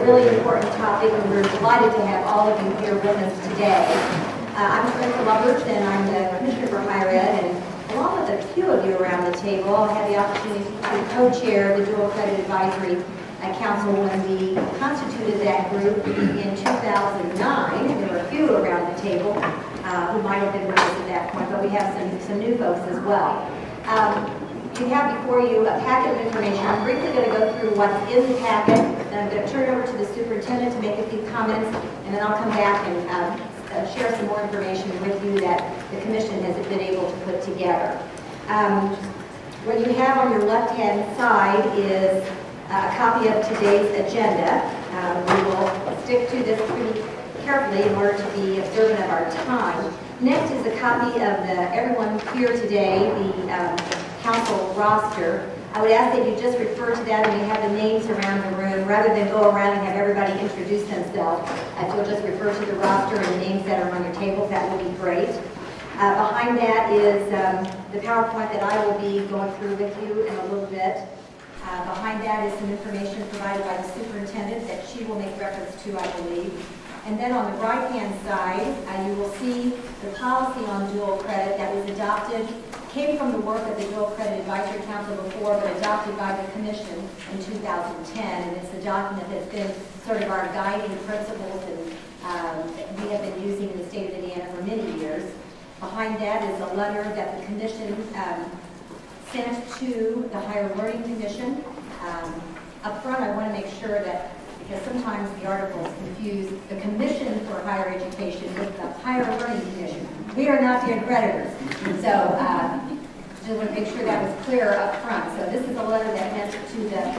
really important topic, and we're delighted to have all of you here with us today. I'm Teresa Lubbers, and I'm the Commissioner for Higher Ed, and along with a few of you around the table, I had the opportunity to co-chair the Dual Credit Advisory Council when we constituted that group in 2009. There were a few around the table who might have been with us at that point, but we have some new folks as well. You have before you a packet of information. I'm briefly going to go through what's in the packet, and I'm going to turn it over to the superintendent to make a few comments, and then I'll come back and share some more information with you that the commission has been able to put together. What you have on your left-hand side is a copy of today's agenda. We will stick to this pretty carefully in order to be observant of our time. Next is a copy of everyone here today, the council roster. I would ask that you just refer to that and we have the names around the room rather than go around and have everybody introduce themselves. If you'll just refer to the roster and the names that are on your tables, that would be great. Behind that is the PowerPoint that I will be going through with you in a little bit. Behind that is some information provided by the superintendent that she will make reference to, I believe. And then on the right-hand side, you will see the policy on dual credit that was adopted, came from the work of the Dual Credit Advisory Council before, but adopted by the Commission in 2010. And it's a document that's been sort of our guiding principles and we have been using in the state of Indiana for many years. Behind that is a letter that the Commission sent to the Higher Learning Commission. Up front, I want to make sure that, because sometimes the articles confuse the Commission for Higher Education with the Higher Learning Commission. We are not the accreditors. So just want to make sure that was clear up front. So this is a letter that went to the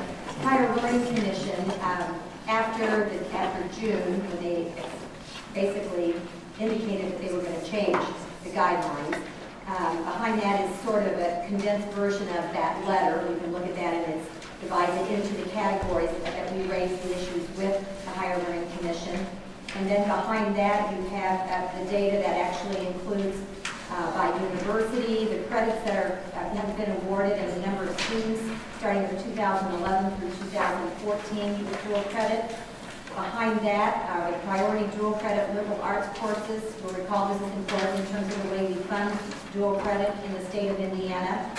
Higher Learning Commission after June, when they basically indicated that they were going to change the guidelines. Behind that is sort of a condensed version of that letter. You can look at that, and it's divided into the categories that we raised the issues with the Higher Learning Commission. And then behind that you have the data that actually includes by university, the credits that have been awarded, and the number of students starting from 2011 through 2014 with dual credit. Behind that, the priority dual credit liberal arts courses. You'll recall this is important in terms of the way we fund dual credit in the state of Indiana.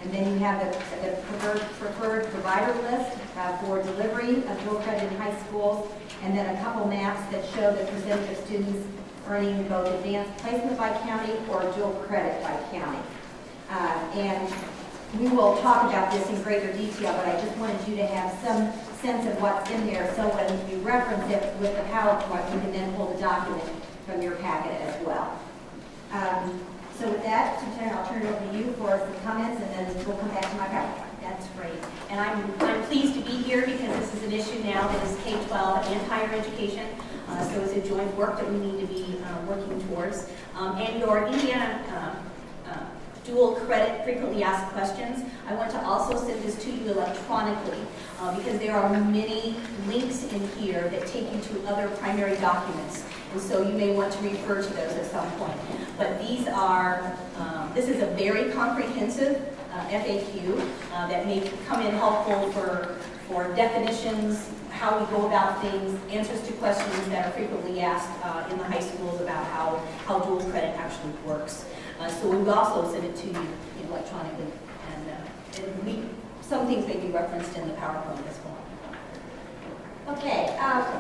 And then you have the preferred provider list for delivery of dual credit in high schools, and then a couple maps that show the percentage of students earning both advanced placement by county or dual credit by county. And we will talk about this in greater detail, but I just wanted you to have some sense of what's in there, so when you reference it with the PowerPoint, you can then pull the document from your packet as well. So with that, Superintendent, I'll turn it over to you for some comments, and then we'll come back to my PowerPoint. That's great. And I'm pleased to be here because this is an issue now that is K-12 and higher education. So it's a joint work that we need to be working towards. And your Indiana dual credit frequently asked questions, I want to also send this to you electronically because there are many links in here that take you to other primary documents. And so you may want to refer to those at some point. But these are, this is a very comprehensive FAQ that may come in helpful for definitions, how we go about things, answers to questions that are frequently asked in the high schools about how dual credit actually works. So we will also send it to you electronically, and some things may be referenced in the PowerPoint as well. Okay,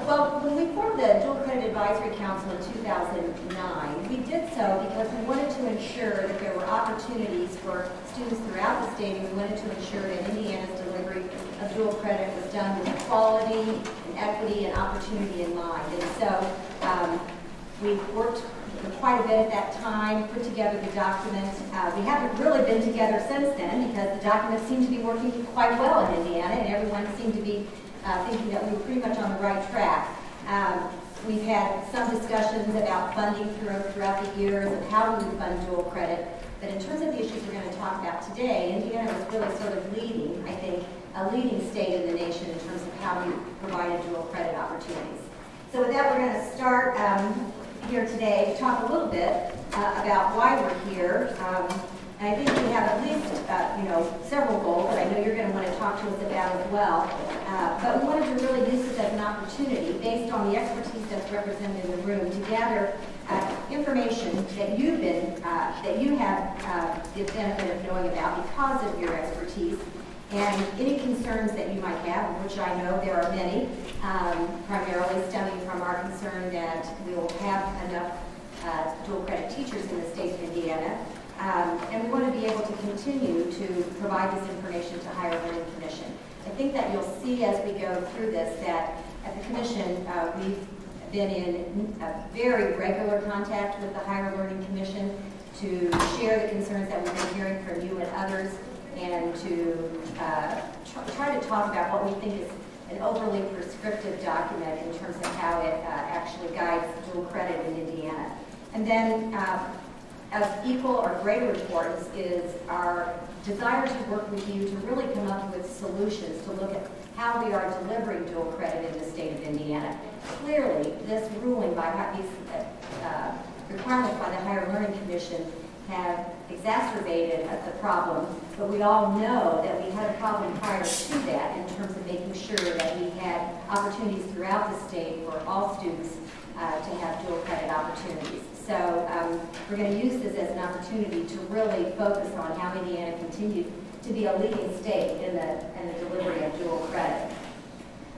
well, when we formed the Dual Credit Advisory Council in 2009, we did so because we wanted to ensure that there were opportunities for students throughout the state, and we wanted to ensure that Indiana's delivery of dual credit was done with quality and equity and opportunity in mind. And so we worked quite a bit at that time, put together the document. We haven't really been together since then because the documents seem to be working quite well in Indiana, and everyone seemed to be thinking that we were pretty much on the right track. We've had some discussions about funding throughout the years and how we would fund dual credit. But in terms of the issues we're going to talk about today, Indiana was really sort of leading, I think, a leading state in the nation in terms of how we provided dual credit opportunities. So with that, we're going to start here today to talk a little bit about why we're here. And I think we have at least, several goals that I know you're going to want to talk to us about as well. But we wanted to really use this as an opportunity, based on the expertise that's represented in the room, to gather information that you have the benefit of knowing about because of your expertise, and any concerns that you might have, which I know there are many, primarily stemming from our concern that we will have enough dual credit teachers in the state of Indiana. And we want to be able to continue to provide this information to Higher Learning Commission. I think that you'll see as we go through this that at the Commission we've been in a very regular contact with the Higher Learning Commission to share the concerns that we've been hearing from you and others, and to try to talk about what we think is an overly prescriptive document in terms of how it actually guides dual credit in Indiana. And then of equal or greater importance is our desire to work with you to really come up with solutions to look at how we are delivering dual credit in the state of Indiana. Clearly, this ruling by these requirements by the Higher Learning Commission have exacerbated the problem, but we all know that we had a problem prior to that in terms of making sure that we had opportunities throughout the state for all students to have dual credit opportunities. So we're going to use this as an opportunity to really focus on how Indiana continues to be a leading state in the delivery of dual credit.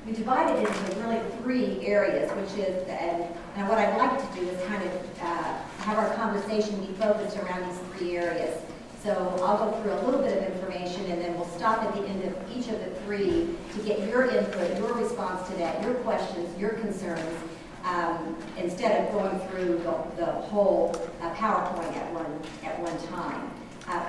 We divided it into really 3 areas, which is, and what I'd like to do is kind of have our conversation be focused around these 3 areas. So I'll go through a little bit of information, and then we'll stop at the end of each of the 3 to get your input, your response to that, your questions, your concerns, instead of going through the whole PowerPoint at one time.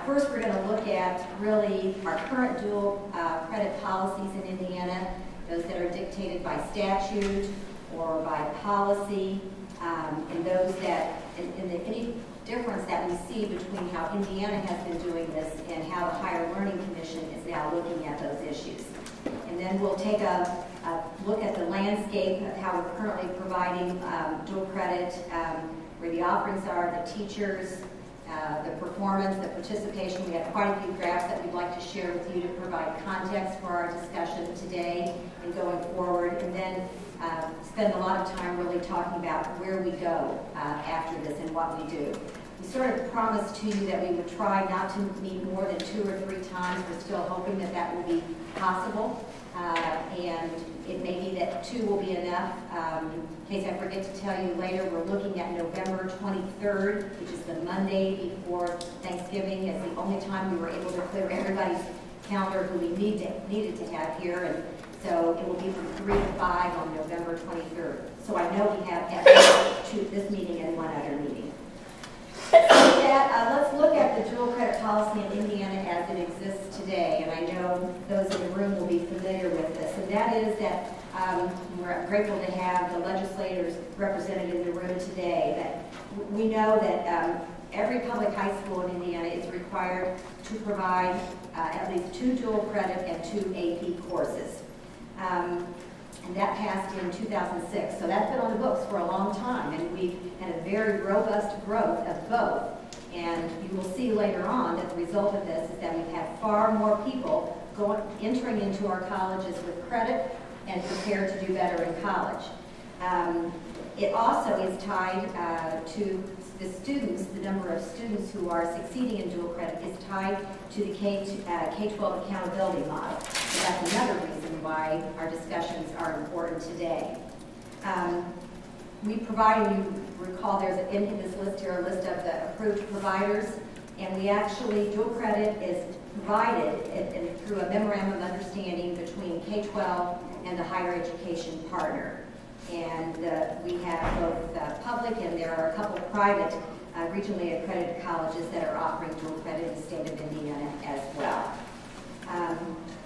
First, we're going to look at really our current dual credit policies in Indiana, those that are dictated by statute or by policy, and those that, any difference that we see between how Indiana has been doing this and how the Higher Learning Commission is now looking at those issues. And then we'll take a look at the landscape of how we're currently providing dual credit, where the offerings are, the teachers, the performance, the participation. We have quite a few graphs that we'd like to share with you to provide context for our discussion today and going forward, and then spend a lot of time really talking about where we go after this and what we do. We sort of promised to you that we would try not to meet more than 2 or 3 times. We're still hoping that that will be possible, and it may be that 2 will be enough. In case I forget to tell you later, we're looking at November 23rd, which is the Monday before Thanksgiving. It's the only time we were able to clear everybody's calendar who we needed to have here, and so it will be from 3 to 5 on November 23rd. So I know we have at least this meeting and one other meeting. Let's look at the dual credit policy in Indiana as it exists today, and I know those in the room will be familiar with this, and that is that we're grateful to have the legislators represented in the room today. That we know that every public high school in Indiana is required to provide at least 2 dual credit and 2 AP courses. And that passed in 2006. So that's been on the books for a long time, and we've had a very robust growth of both. And you will see later on that the result of this is that we've had far more people entering into our colleges with credit and prepared to do better in college. It also is tied to the students, the number of students who are succeeding in dual credit is tied to the K-12 accountability model. So that's another reason why our discussions are important today. We provide, you recall there's in this list here a list of the approved providers, and we actually, dual credit is provided through a memorandum of understanding between K-12 and the higher education partner. And we have both public, and there are a couple of private regionally accredited colleges that are offering dual credit in the state of Indiana as well.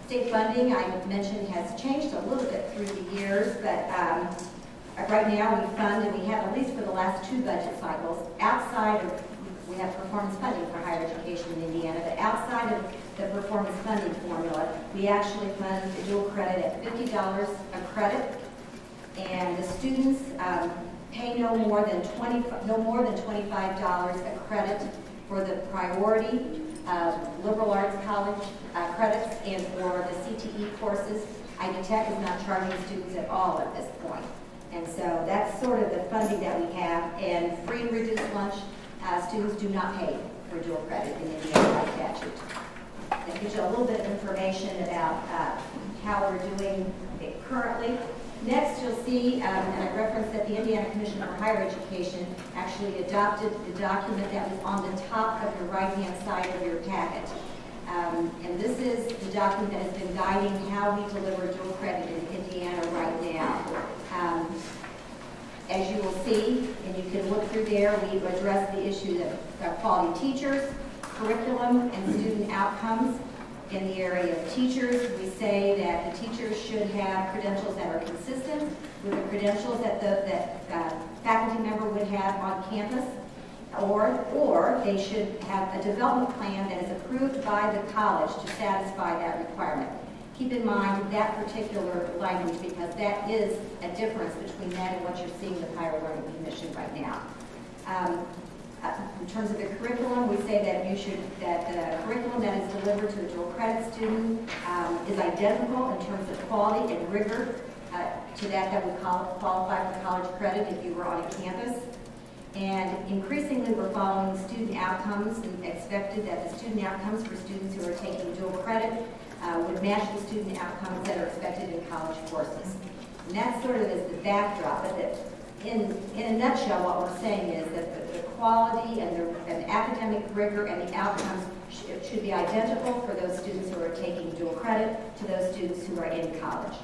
State funding, I mentioned, has changed a little bit through the years, but right now we fund, and we have at least for the last 2 budget cycles, outside of, we have performance funding for higher education in Indiana, but outside of the performance funding formula, we actually fund the dual credit at $50 a credit, and the students pay no more than $25 a credit for the priority liberal arts college credits and for the CTE courses. Ivy Tech is not charging students at all at this point. And so that's sort of the funding that we have. And free and reduced lunch, students do not pay for dual credit in Indiana by statute. That gives you a little bit of information about how we're doing it currently. Next, you'll see, and I referenced that the Indiana Commission for Higher Education actually adopted the document that was on the top of your right-hand side of your packet. And this is the document that has been guiding how we deliver dual credit in Indiana right now. As you will see, and you can look through there, we've addressed the issue of quality teachers, curriculum, and student outcomes. In the area of teachers, we say that the teachers should have credentials that are consistent with the credentials that the faculty member would have on campus, or they should have a development plan that is approved by the college to satisfy that requirement. Keep in mind that particular language because that is a difference between that and what you're seeing with Higher Learning Commission right now. In terms of the curriculum, we say that the curriculum that is delivered to a dual credit student is identical in terms of quality and rigor to that would qualify for college credit if you were on a campus. And increasingly, we're following student outcomes and expected that the student outcomes for students who are taking dual credit would match the student outcomes that are expected in college courses. And that sort of is the backdrop. But in a nutshell, what we're saying is that the quality and the academic rigor and the outcomes should be identical for those students who are taking dual credit to those students who are in college.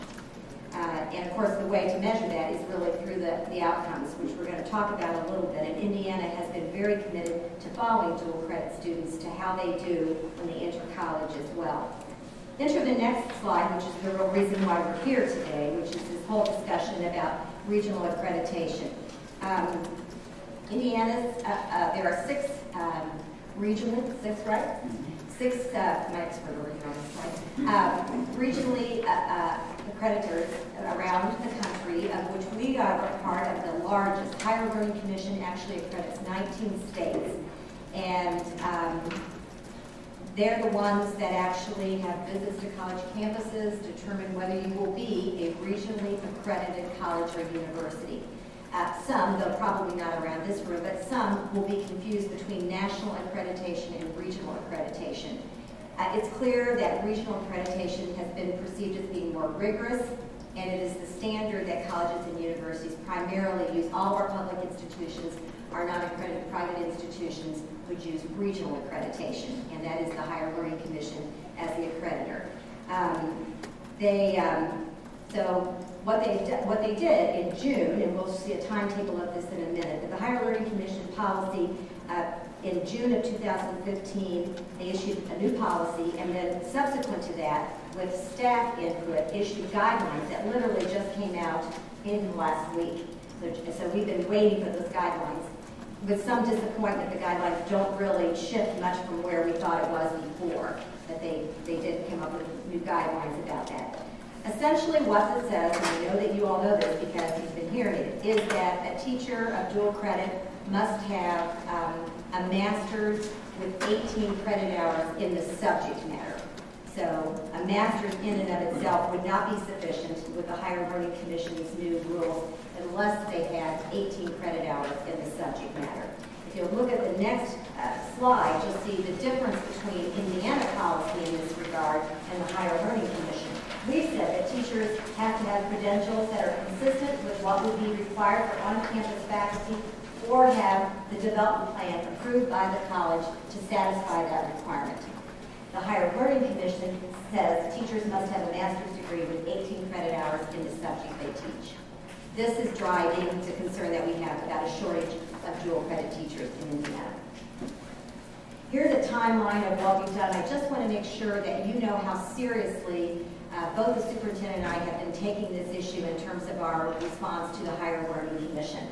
And of course, the way to measure that is really through the outcomes, which we're going to talk about a little bit. And Indiana has been very committed to following dual credit students to how they do when they enter college as well. Enter the next slide, which is the real reason why we're here today, which is this whole discussion about regional accreditation. Indiana's, there are six regionally, six, right? Six, my expert over here on this slide, regionally accreditors around the country, of which we are a part of the largest. Higher Learning Commission actually accredits 19 states. And they're the ones that actually have visits to college campuses, determine whether you will be a regionally accredited college or university. Some, though probably not around this room, but some will be confused between national accreditation and regional accreditation. It's clear that regional accreditation has been perceived as being more rigorous, and it is the standard that colleges and universities primarily use. All of our public institutions are non-accredited private institutions which use regional accreditation, and that is the Higher Learning Commission as the accreditor. So what they did in June, and we'll see a timetable of this in a minute, but the Higher Learning Commission policy in June of 2015, they issued a new policy, and then subsequent to that, with staff input, issued guidelines that literally just came out in last week. So we've been waiting for those guidelines. With some disappointment, the guidelines don't really shift much from where we thought it was before, but they did come up with new guidelines about that. Essentially what it says, and I know that you all know this because you've been hearing it, is that a teacher of dual credit must have a master's with 18 credit hours in the subject matter. So a master's in and of itself would not be sufficient with the Higher Learning Commission's new rules unless they had 18 credit hours in the subject matter. If you look at the next slide, you'll see the difference between Indiana policy in this regard and the Higher Learning Commission. We've said that teachers have to have credentials that are consistent with what would be required for on-campus faculty or have the development plan approved by the college to satisfy that requirement. The Higher Learning Commission says teachers must have a master's degree with 18 credit hours in the subject they teach. This is driving the concern that we have about a shortage of dual credit teachers in Indiana. Here's a timeline of what we've done. I just want to make sure that you know how seriously both the superintendent and I have been taking this issue in terms of our response to the Higher Learning Commission.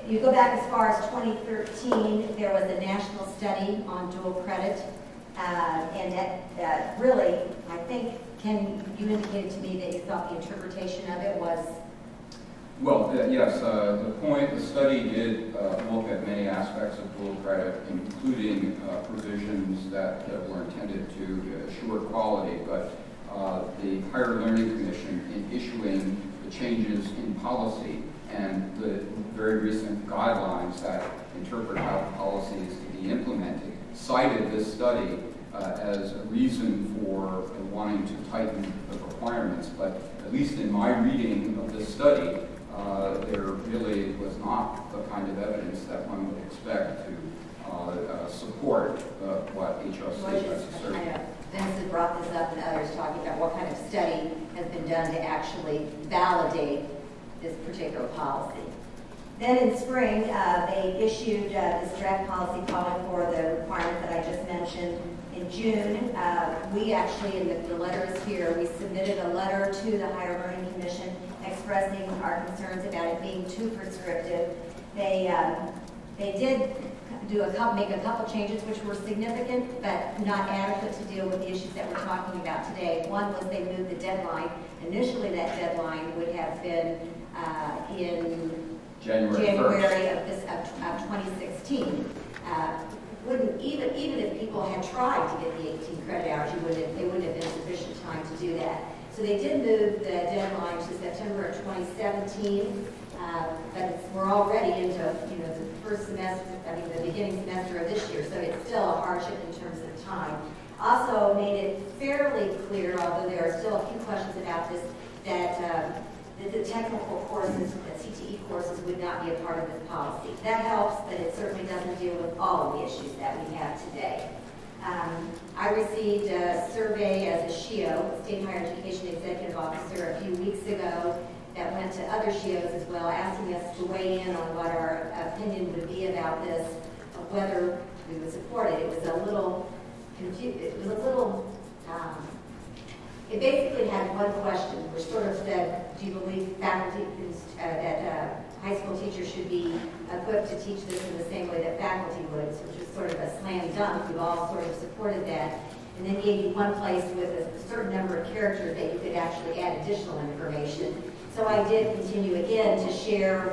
You go back as far as 2013, there was a national study on dual credit, and that really, I think, Ken, you indicated to me that you thought the interpretation of it was Well, yes, the study did look at many aspects of dual credit, including provisions that were intended to assure quality, but the Higher Learning Commission, in issuing the changes in policy and the very recent guidelines that interpret how the policy is to be implemented, cited this study as a reason for wanting to tighten the requirements. But at least in my reading of this study, there really was not the kind of evidence that one would expect to support what HLC has asserted. I know Vince has brought this up and others talking about what kind of study has been done to actually validate this particular policy. Then in spring, they issued this draft policy calling for the requirement that I just mentioned. In June, we actually, in the letters here, we submitted a letter to the Higher Learning Commission expressing our concerns about it being too prescriptive. They did make a couple changes which were significant but not adequate to deal with the issues that we're talking about today. One was they moved the deadline. Initially, that deadline would have been in January of 2016. Even if people had tried to get the 18 credit hours, they wouldn't have been sufficient time to do that. So they did move the deadline to September of 2017, but we're already into the first semester, the beginning semester of this year, so it's still a hardship in terms of time. Also made it fairly clear, although there are still a few questions about this, that the technical courses, the CTE courses, would not be a part of this policy. That helps, but it certainly doesn't deal with all of the issues that we have today. I received a survey as a SHIO, State Higher Education Executive Officer, a few weeks ago that went to other SHIOs as well, asking us to weigh in on what our opinion would be about this, of whether we would support it. It was a little confused. It basically had one question, which sort of said, do you believe faculty that high school teachers should be equipped to teach this in the same way that faculty would, which is sort of a slam dunk. We've all sort of supported that. And then gave you one place with a certain number of characters that you could actually add additional information. So I did continue again to share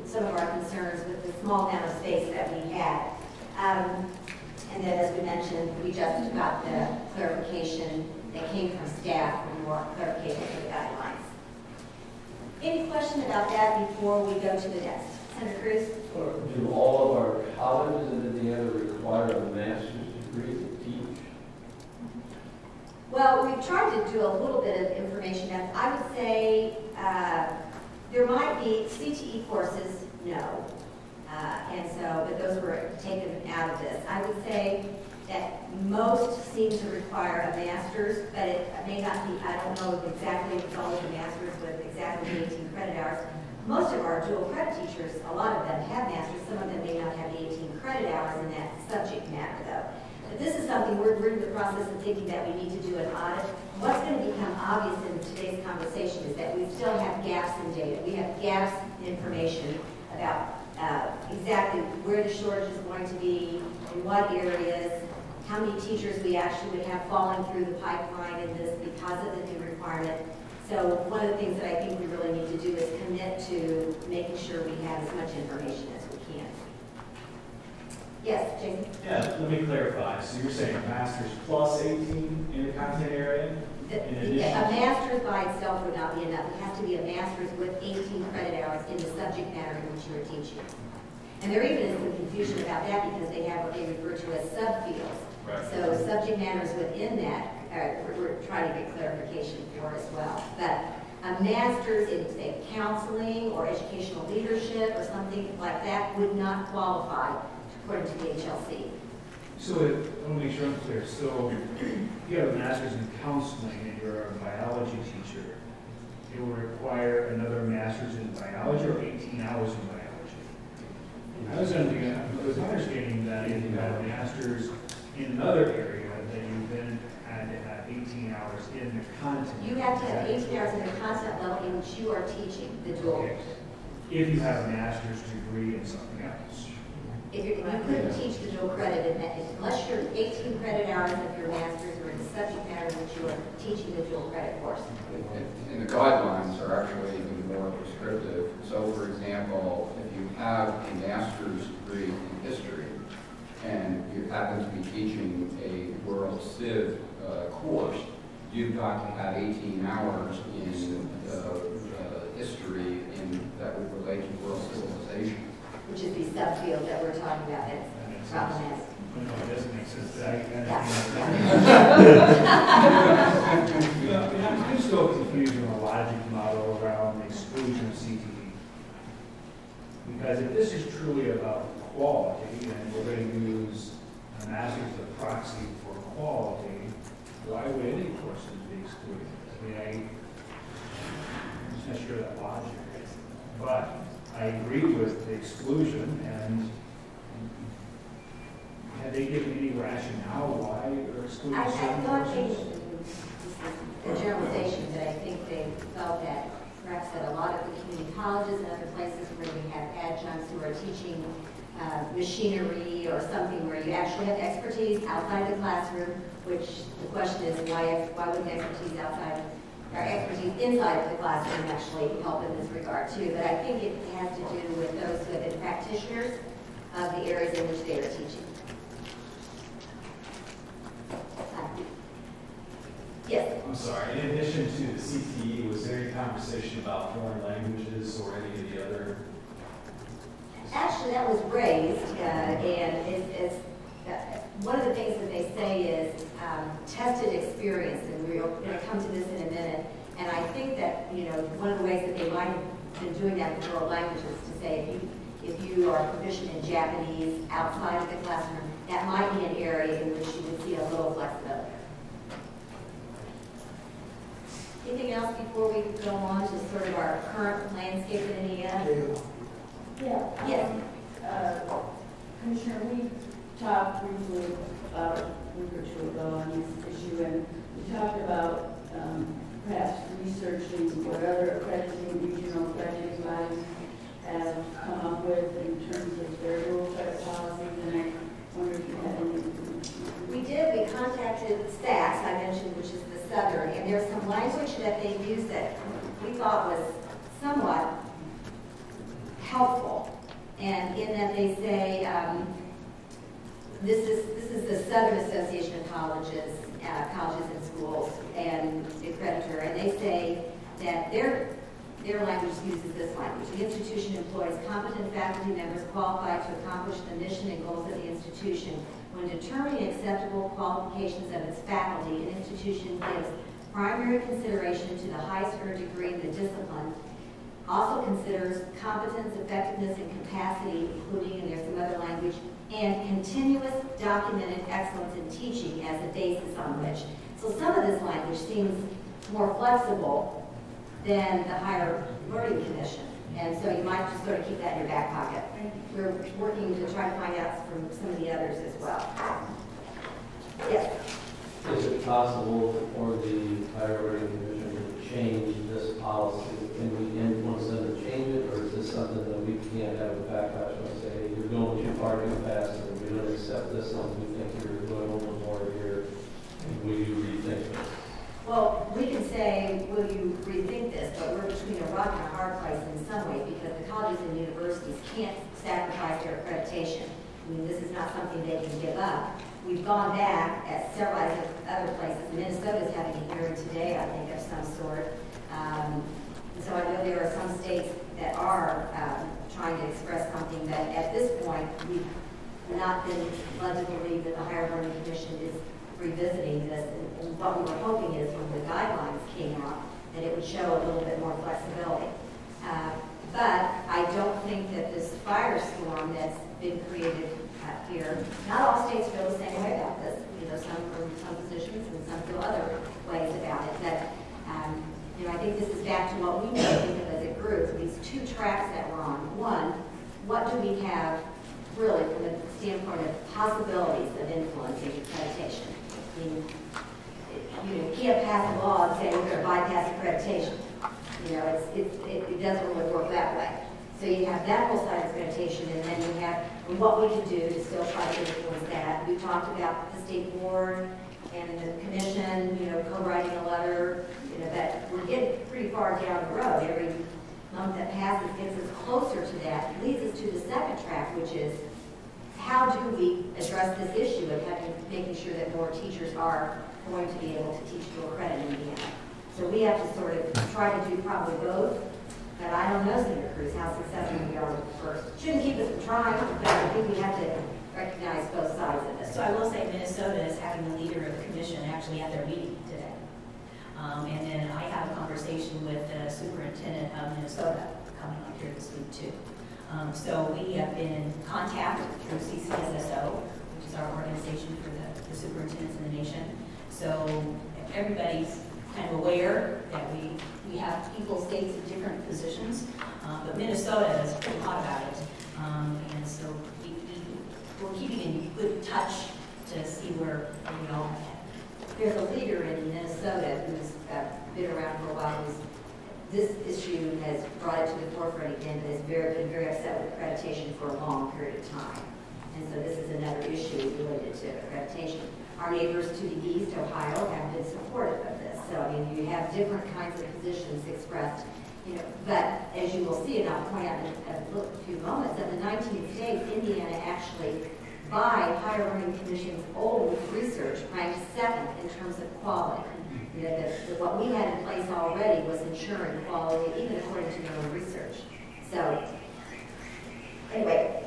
some of our concerns with the small amount of space that we had. And then, as we mentioned, we just got the clarification that came from staff for more clarification for the guidelines. Any question about that before we go to the next? Senator Cruz? Do all of our colleges in Indiana require a master's degree to teach? Well, we've tried to do a little bit of information. I would say there might be CTE courses, no. But those were taken out of this. I would say that most seem to require a master's, but it may not be, I don't know exactly if it's all of the master's with exactly 18 credit hours. Most of our dual credit teachers, a lot of them have masters, some of them may not have the 18 credit hours in that subject matter though. But this is something we're in the process of thinking that we need to do an audit. What's going to become obvious in today's conversation is that we still have gaps in data. We have gaps in information about exactly where the shortage is going to be, in what areas, how many teachers we actually would have falling through the pipeline in this because of the new requirement. So one of the things that I think we really need to do is commit to making sure we have as much information as we can. Yes, Jason? Yeah, let me clarify. So you're saying masters plus 18 in the content area? A master's by itself would not be enough. It has to be a master's with 18 credit hours in the subject matter in which you are teaching. And there even is some confusion about that because they have what they refer to as subfields. Right. So subject matters within that, we're trying to get clarification for as well. But a master's in, say, counseling or educational leadership or something like that would not qualify according to the HLC. So I want to make sure I'm clear. So if you have a master's in counseling and you're a biology teacher, it will require another master's in biology or 18 hours in biology. I was understanding that if you had a master's in another area, that you then had to have 18 hours in the content. You have to have 18 hours in the content level in which you are teaching the dual. Okay. If you have a master's degree in something else. if you couldn't teach the dual credit, unless you're 18 credit hours of your master's or in the subject matter that you are teaching the dual credit course. And the guidelines are actually even more prescriptive. So, for example, if you have a master's degree in history and you happen to be teaching a World Civ course, you've got to have 18 hours in history that would relate to world civilization. Which is the subfield that we're talking about. That's problematic. No, it doesn't make sense. I'm still confused on the logic model around the exclusion of CTE. Because if this is truly about quality, and we're going to use a master's as a proxy for quality, why would any courses be excluded? I mean, I'm just not sure that logic is. But I agree with the exclusion, and have they given any rationale why they're excluding I certain thought courses? the generalization, but I think they felt that perhaps that a lot of the community colleges and other places where we have adjuncts who are teaching machinery or something where you actually have expertise outside the classroom, which the question is why wouldn't expertise outside or expertise inside of the classroom actually help in this regard too. But I think it has to do with those who have been practitioners of the areas in which they are teaching. Yes. I'm sorry, in addition to the CTE, was there any conversation about foreign languages or any of the other? Actually, that was raised, and it's one of the things that they say is tested experience, and we're going to come to this in a minute. And I think that, one of the ways that they might have been doing that with world languages to say if you are proficient in Japanese outside of the classroom, that might be an area in which you would see a little flexibility. Anything else before we go on to sort of our current landscape in India? Yeah. Yes. Commissioner, we talked briefly about a week or two ago on this issue, and we talked about perhaps researching what other regional accrediting bodies have come up with in terms of their dual credit policies, and I wonder if you had any. We did. We contacted SACS, I mentioned, which is the Southern, and there's some language that they use that we thought was somewhat helpful, and in that they say this is the Southern Association of Colleges and Schools and the accreditor, and they say that their language uses this language. The institution employs competent faculty members qualified to accomplish the mission and goals of the institution. When determining acceptable qualifications of its faculty, an institution gives primary consideration to the highest earned degree in the discipline, also considers competence, effectiveness, and capacity, including, and there's some other language, and continuous documented excellence in teaching as the basis on which. So some of this language seems more flexible than the Higher Learning Commission. And so you might just sort of keep that in your back pocket. We're working to try to find out from some of the others as well. Yes? Is it possible for the Higher Learning Commission to change this policy? Can we influence them to change it, or is this something that we can't have a backlash and say, hey, you're going too far too fast and we don't accept this and we think you're going a little more here? Will you rethink it? Well, we can say, will you rethink this, but we're between a rock and a hard place in some way because the colleges and universities can't sacrifice their accreditation. I mean, this is not something they can give up. We've gone back at several other places. Minnesota's having a hearing today, I think, of some sort. So I know there are some states that are trying to express something, but at this point, we've not been led to believe that the Higher Learning Commission is revisiting this. And what we were hoping is when the guidelines came out, that it would show a little bit more flexibility. But I don't think that this firestorm that's been created here, not all states feel the same way about this. Some from some positions and some feel other ways about it. But I think this is back to what we need to think of as a group, these two tracks that we're on. One, what do we have really from the standpoint of possibilities of influencing accreditation? I mean, you can't pass a law and say we're going to bypass accreditation. It doesn't really work that way. So you have that whole side of accreditation, and then you have and what we can do to still try to influence that. We talked about the state board and the commission, co-writing a letter, that we're getting pretty far down the road. Every month that passes gets us closer to that. It leads us to the second track, which is how do we address this issue of making sure that more teachers are going to be able to teach dual credit in Indiana. So we have to sort of try to do probably both, but I don't know, Senator Cruz, how successful we are with the first. Shouldn't keep us from trying, but I think we have to recognize both sides of this. So I will say Minnesota is having the leader of the commission actually at their meeting today. And then I have a conversation with the superintendent of Minnesota coming up here this week too. So we have been in contact through CCSSO, which is our organization for the superintendents in the nation. So everybody's kind of aware that we have equal states in different positions, but Minnesota is pretty hot about it. And so we're keeping in good touch to see where we all head. There's a leader in Minnesota who's been around for a while. This issue has brought it to the forefront again, but has been very upset with accreditation for a long period of time. And so this is another issue related to accreditation. Our neighbors to the east, Ohio, have been supportive of this. So, I mean, you have different kinds of positions expressed, but as you will see, and I'll point out in a few moments, of the 19 states, Indiana actually, by Higher Learning Commission's old research, ranked 7th in terms of quality. What we had in place already was ensuring quality, even according to their own research. So, anyway,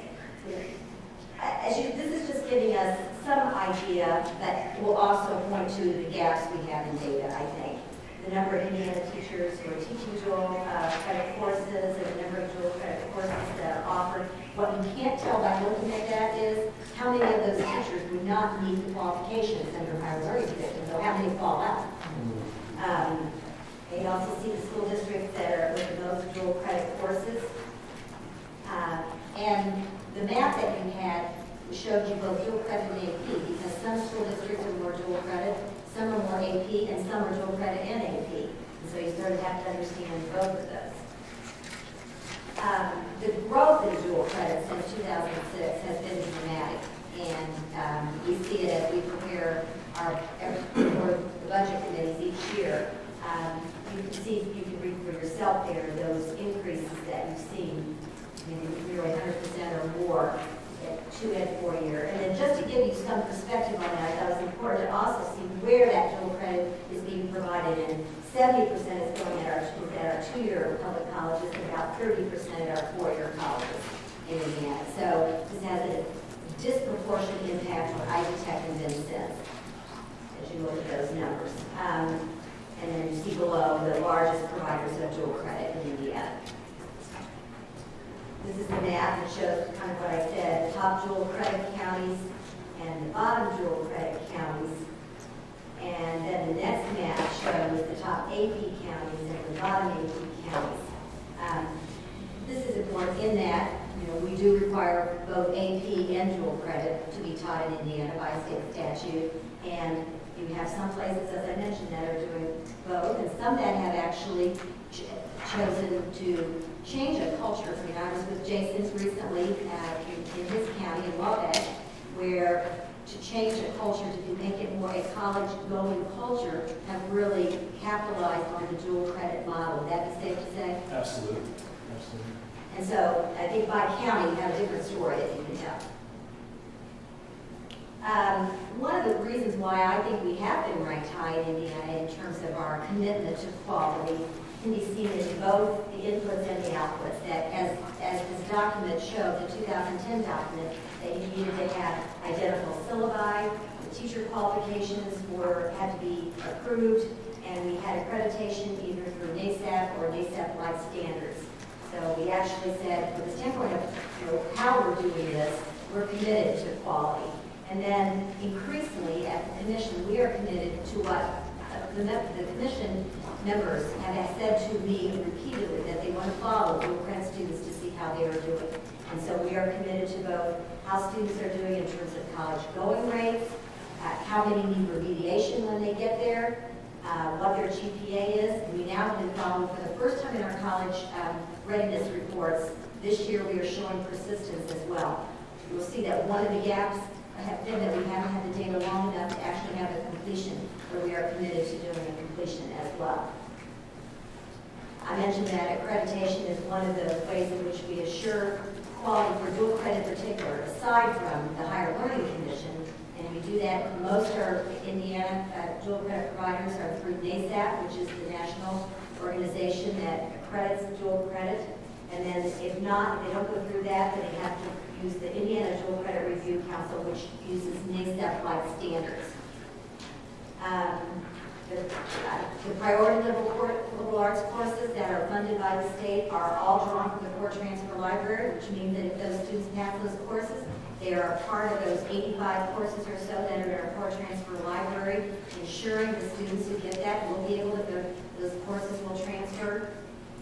this is just giving us some idea, but will also point to the gaps we have in data, I think. The number of Indiana teachers who are teaching dual credit courses and the number of dual credit courses that are offered. What you can't tell by looking at that is how many of those teachers would not meet the qualifications under Higher Learning Commission, so how many fall out. And you also see the school districts that are with the most dual credit courses. And the map that you had showed you both dual credit and AP, because some school districts are more dual credit, some are more AP, and some are dual credit and AP. And so you sort of have to understand both of those. The growth in dual credit since 2006 has been dramatic, and we see it as we prepare for the budget committees each year. You can see, you can read for yourself there, those increases that you've seen, nearly 100% or more at 2 and 4 year. And then just to give you some perspective on that, I thought it was important to also see where that dual credit is being provided in. 70% is going at our 2-year public colleges and about 30% at our 4-year colleges in Indiana. So this has a disproportionate impact on Ivy Tech and Vincennes as you look at those numbers. And then you see below the largest providers of dual credit in Indiana. This is the map that shows kind of what I said, the top dual credit counties and the bottom dual credit counties. And then the next map shows the top AP counties and the bottom AP counties. This is important in that, we do require both AP and dual credit to be taught in Indiana by state statute. And you have some places, as I mentioned, that are doing both, and some that have actually chosen to change a culture. I mean, I was with Jason's recently in his county in Lubbers, where to change a culture, to make it more a college-going culture, have really capitalized on the dual credit model. Would that be safe to say? Absolutely. Absolutely. And so I think by county, you have a different story, as you can tell. One of the reasons why I think we have been ranked high in Indiana in terms of our commitment to quality can be seen in both the inputs and the outputs. That as this document showed, the 2010 document, that you needed to have identical syllabi, the teacher qualifications had to be approved, and we had accreditation either through NASAP or NASAP-like standards. So we actually said, from the standpoint of how we're doing this, we're committed to quality. And then increasingly at the commission, we are committed to what the commission members have said to me repeatedly, that they want to follow dual credit students to see how they are doing. And so we are committed to both how students are doing in terms of college going rates, how many need remediation when they get there, what their GPA is. And we now have been following for the first time in our college readiness reports. This year we are showing persistence as well. You'll see that one of the gaps have been that we haven't had the data long enough to actually have a completion, where we are committed to doing a completion as well. I mentioned that accreditation is one of the ways in which we assure quality for dual credit in particular, aside from the higher learning condition. And we do that, most of our Indiana dual credit providers are through NASAP, which is the national organization that accredits dual credit. And then if not, if they don't go through that, then they have to use the Indiana Dual Credit Review Council, which uses NASAP-like standards. The priority liberal arts courses that are funded by the state are all drawn from the core transfer library, which means that if those students pass those courses, they are a part of those 85 courses or so that are in our core transfer library, ensuring the students who get that will be able to, those courses will transfer.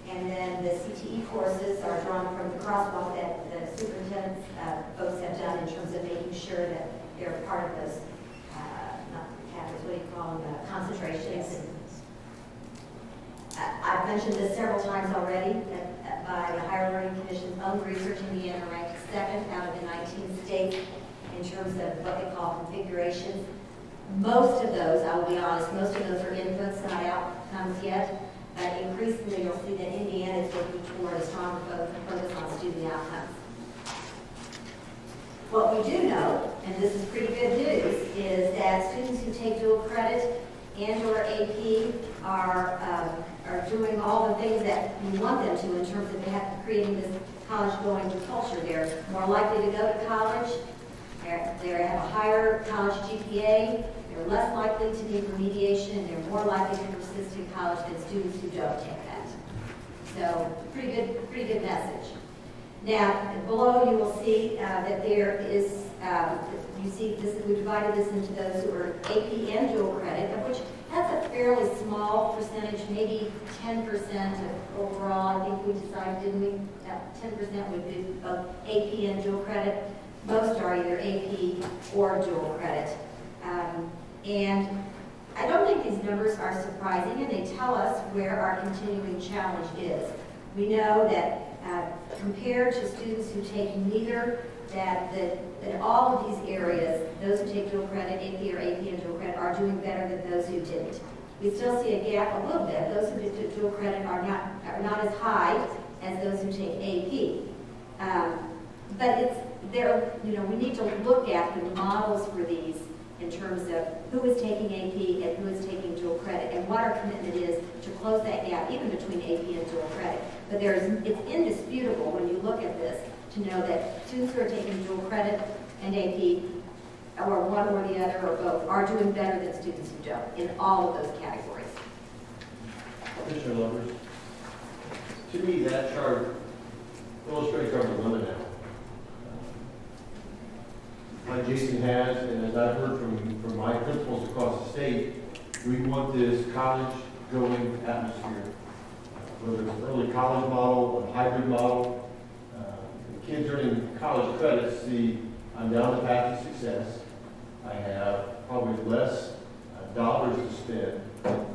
And then the CTE courses are drawn from the crosswalk that the superintendent folks have done in terms of making sure that they're part of those, what do you call them, concentrations. I've mentioned this several times already, that by the Higher Learning Commission's own research, Indiana ranked 2nd out of the 19 states in terms of what they call configurations. Most of those, I will be honest, most of those are inputs, not outcomes yet. But increasingly, you'll see that Indiana is working toward a stronger focus on student outcomes. What we do know, and this is pretty good news, is that students who take dual credit and/or AP are doing all the things that we want them to in terms of creating this college-going culture. They're more likely to go to college. They have a higher college GPA. They're less likely to need remediation, and they're more likely to persist in college than students who don't take that. So, pretty good message. Now, below you will see that there is, you see this, we divided this into those who are AP and dual credit, of which that's a fairly small percentage, maybe 10% of overall. I think we decided, didn't we, that 10% would be both AP and dual credit. Most are either AP or dual credit. And I don't think these numbers are surprising, and they tell us where our continuing challenge is. We know that compared to students who take neither, that all of these areas, those who take dual credit, AP or AP and dual credit, are doing better than those who didn't. We still see a gap a little bit. Those who did dual credit are not as high as those who take AP. But it's there. You know, we need to look at the models for these in terms of who is taking AP and who is taking dual credit, and what our commitment is to close that gap, even between AP and dual credit. But it's indisputable when you look at this to know that students who are taking dual credit and AP, or one or the other or both, are doing better than students who don't in all of those categories. Commissioner Lubbers, to me that chart illustrates our dilemma now. Like Jason has, and as I've heard from my principals across the state, we want this college-going atmosphere. Whether it's an early college model, a hybrid model, kids earning college credits see I'm down the path to success. I have probably less dollars to spend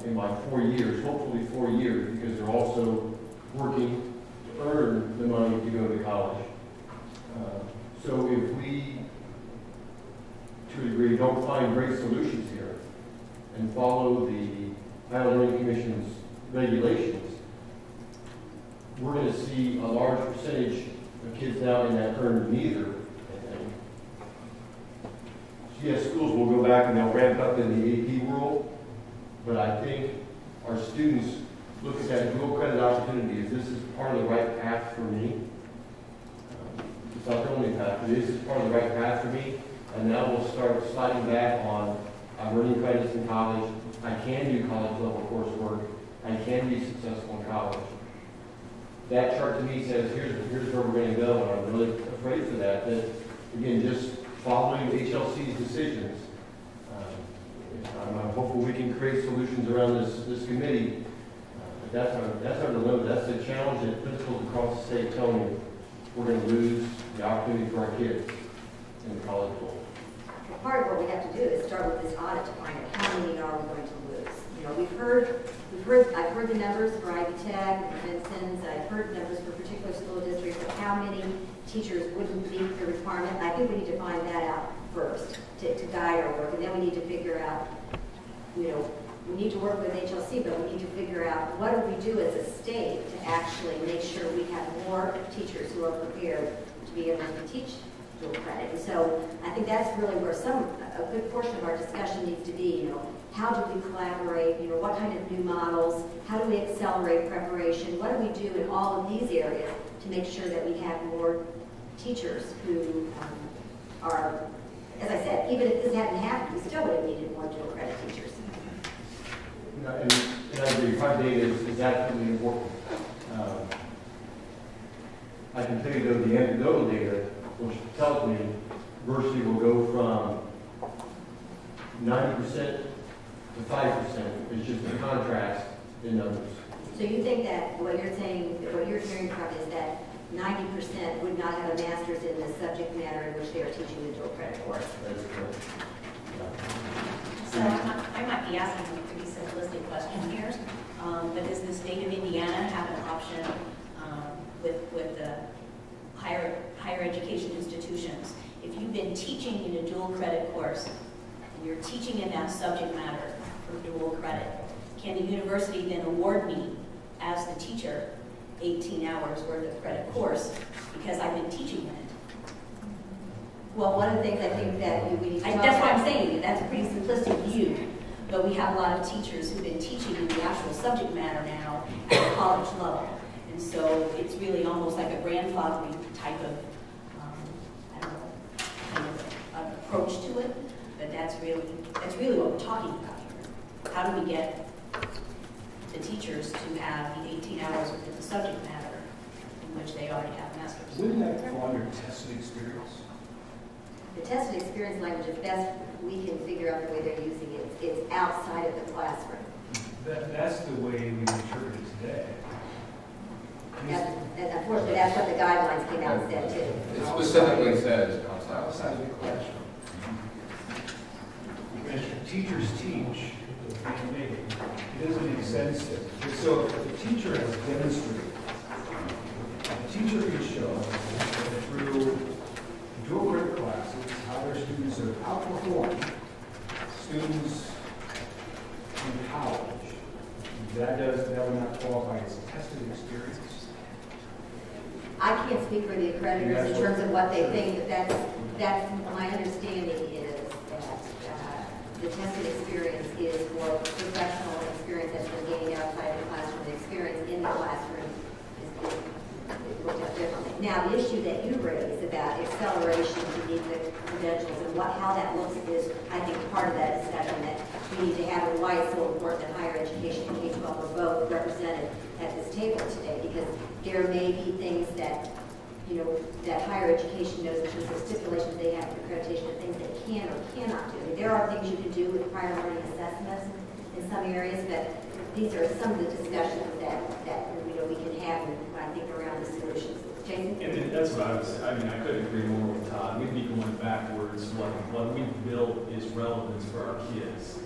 in my 4 years, hopefully 4 years, because they're also working to earn the money to go to college. So if we, to a degree, don't find great solutions here and follow the Higher Learning Commission's regulations, we're going to see a large percentage of kids now in that earn neither, I think. Yes, schools will go back and they'll ramp up in the AP world, but I think our students look at that dual credit opportunity as this is part of the right path for me. It's not the only path, but this is part of the right path for me. And now we'll start sliding back on, I'm earning credits in college, I can do college level coursework, I can be successful in college. That chart to me says, here's where we're going to go, and I'm really afraid for that. That, again, just following HLC's decisions, I'm hopeful we can create solutions around this committee. But that's our dilemma. That's the challenge that principals across the state tell me we're going to lose the opportunity for our kids in the college world. Part of what we have to do is start with this audit to find out how many are we going to lose. You know, I've heard the numbers for Ivy Tech, for Vincent's, I've heard numbers for particular school districts of how many teachers wouldn't meet the requirement. I think we need to find that out first to guide our work, and then we need to figure out, you know, we need to work with HLC, but we need to figure out what do we do as a state to actually make sure we have more teachers who are prepared to be able to teach dual credit. And so I think that's really where a good portion of our discussion needs to be, you know, how do we collaborate, you know, what kind of new models, how do we accelerate preparation, what do we do in all of these areas to make sure that we have more teachers who are, as I said, even if this hadn't happened, we still would have needed more dual credit teachers. You know, and I agree, hard data is absolutely important. I can tell you though, the anecdotal data, which tells me diversity will go from 90% to 5%. It's just a contrast in numbers. So you think that what you're saying, what you're hearing from is that 90% would not have a master's in the subject matter in which they are teaching the dual credit course? That is correct. So I might be asking a pretty simplistic question here, but does the state of Indiana have an option with the higher education institutions? If you've been teaching in a dual credit course and you're teaching in that subject matter for dual credit, can the university then award me as the teacher 18 hours worth of credit course because I've been teaching in it? Well, one of the things I think that we need to talk about. That's what I'm saying. That's a pretty simplistic view. But we have a lot of teachers who've been teaching in the actual subject matter now at the college level. And so it's really almost like a grandfathering type of, I don't know, kind of approach to it. But that's really what we're talking about here. How do we get the teachers to have the 18 hours within the subject matter in which they already have masters? Wouldn't that fall under tested experience? The tested experience language, as best we can figure out the way they're using it, it's outside of the classroom. That's the way we interpret it today. And unfortunately, that's what the guidelines came out and said too. It specifically says outside of the classroom. When teachers teach, it doesn't make sense. So if the teacher has demonstrated, the teacher can show that through dual credit classes, how their students have outperformed students in college. That would not qualify as tested experience. I can't speak for the accreditors in terms of what they think. That's my understanding is that the tested experience is for professional experience that's been gained outside of the classroom. The experience in the classroom is looked at differently. Now, the issue that you raise about acceleration to meet the credentials and how that looks is, I think, part of that discussion that we need to have, and why it's so important that higher education and K-12 are both represented at this table today, because there may be things that, you know, that higher education knows in terms of stipulations they have for accreditation and things they can or cannot do. I mean, there are things you can do with prior learning assessments in some areas, but these are some of the discussions that you know, we can have, I think, around the solutions. Jason? And that's what I was saying. I mean, I couldn't agree more with Todd. We'd be going backwards. What we've built is relevance for our kids.